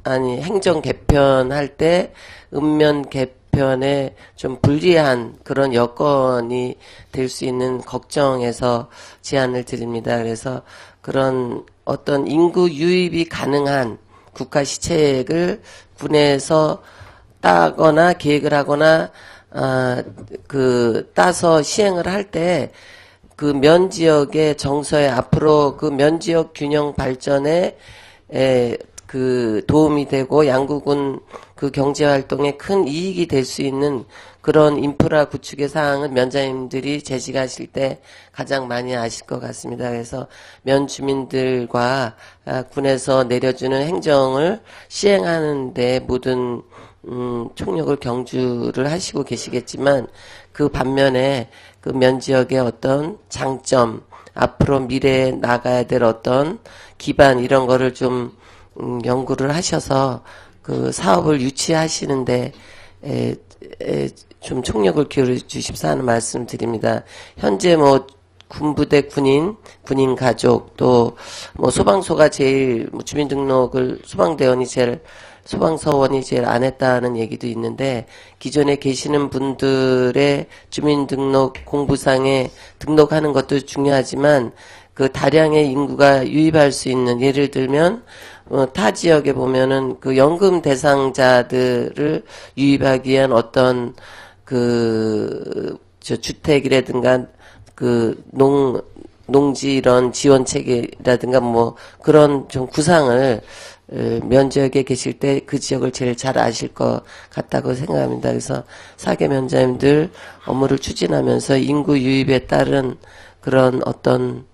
행정 개편할 때 읍면 개편에 좀 불리한 그런 여건이 될 수 있는 걱정에서 제안을 드립니다. 그래서 그런 어떤 인구 유입이 가능한 국가 시책을 군에서 따거나 계획을 하거나 따서 시행을 할 때 그 면 지역의 정서에 앞으로 그 면 지역 균형 발전에 그 도움이 되고 양구군 그 경제 활동에 큰 이익이 될 수 있는 그런 인프라 구축의 사항은 면장님들이 재직하실 때 가장 많이 아실 것 같습니다. 그래서 면 주민들과 군에서 내려주는 행정을 시행하는 데 모든 총력을 경주를 하시고 계시겠지만 그 반면에 그 면 지역의 어떤 장점, 앞으로 미래에 나가야 될 어떤 기반 이런 거를 좀 연구를 하셔서 그 사업을 유치하시는데 좀 총력을 기울여 주십사 하는 말씀 드립니다. 현재 뭐 군부대 군인 가족 또 뭐 소방서가 제일 주민등록을 소방서원이 제일 안 했다는 얘기도 있는데 기존에 계시는 분들의 주민등록 공부상에 등록하는 것도 중요하지만 그 다량의 인구가 유입할 수 있는 예를 들면 타 지역에 보면은 그 연금 대상자들을 유입하기 위한 어떤 주택이라든가 그 농지 이런 지원책이라든가 뭐 그런 좀 구상을 면 지역에 계실 때 그 지역을 제일 잘 아실 것 같다고 생각합니다. 그래서 사계 면장님들 업무를 추진하면서 인구 유입에 따른 그런 어떤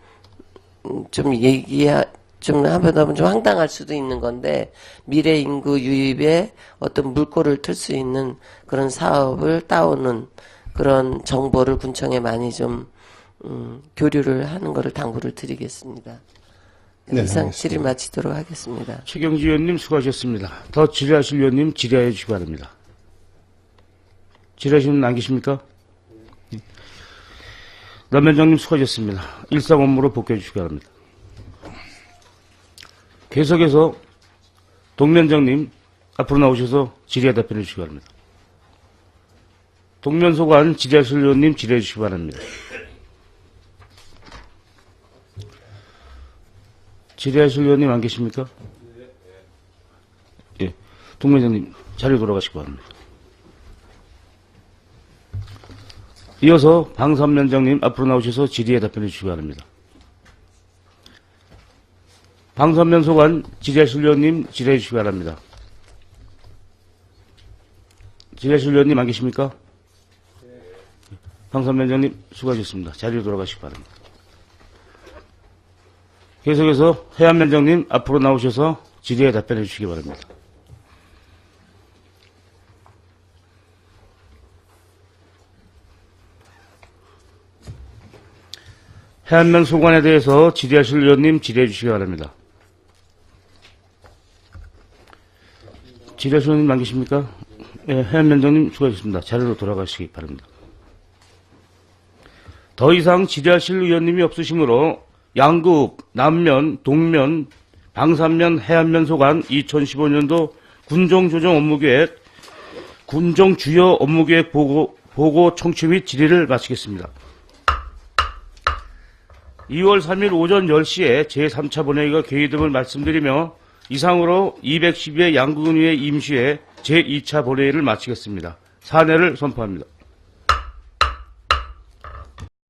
좀 하면 좀 황당할 수도 있는 건데 미래 인구 유입에 어떤 물꼬를 틀 수 있는 그런 사업을 따오는 그런 정보를 군청에 많이 좀 교류를 하는 것을 당부를 드리겠습니다. 네, 이상 알겠습니다. 질의 마치도록 하겠습니다. 최경지 의원님 수고하셨습니다. 더 질의하실 의원님 질의해 주시기 바랍니다. 질의하시는 분 안 계십니까? 남면장님 수고하셨습니다. 일상 업무로 복귀해 주시기 바랍니다. 계속해서 동면장님 앞으로 나오셔서 질의에 답변해 주시기 바랍니다. 동면소관 지리하실 의원님 질의해 주시기 바랍니다. 질의하실 의원님 안 계십니까? 예. 동면장님 자리로 돌아가시기 바랍니다. 이어서 방산면장님 앞으로 나오셔서 질의에 답변해 주시기 바랍니다. 방산면소관 질의하실 의원님 질의해 주시기 바랍니다. 질의하실 의원님 안 계십니까? 방산면장님 수고하셨습니다. 자리로 돌아가시기 바랍니다. 계속해서 해안면장님 앞으로 나오셔서 질의에 답변해 주시기 바랍니다. 해안면 소관에 대해서 질의하실 의원님 질의해 주시기 바랍니다. 질의하실 의원님 안 계십니까? 네, 해안면장님 수고하셨습니다. 자리로 돌아가시기 바랍니다. 더 이상 질의하실 의원님이 없으시므로 양구, 남면, 동면, 방산면, 해안면 소관 2015년도 군정조정 업무계획, 군정 주요 업무계획 보고 청취 및 질의를 마치겠습니다. 2월 3일 오전 10시에 제3차 본회의가 개의됨을 말씀드리며 이상으로 212회 양구군의회 임시회 제2차 본회의를 마치겠습니다. 사내를 선포합니다.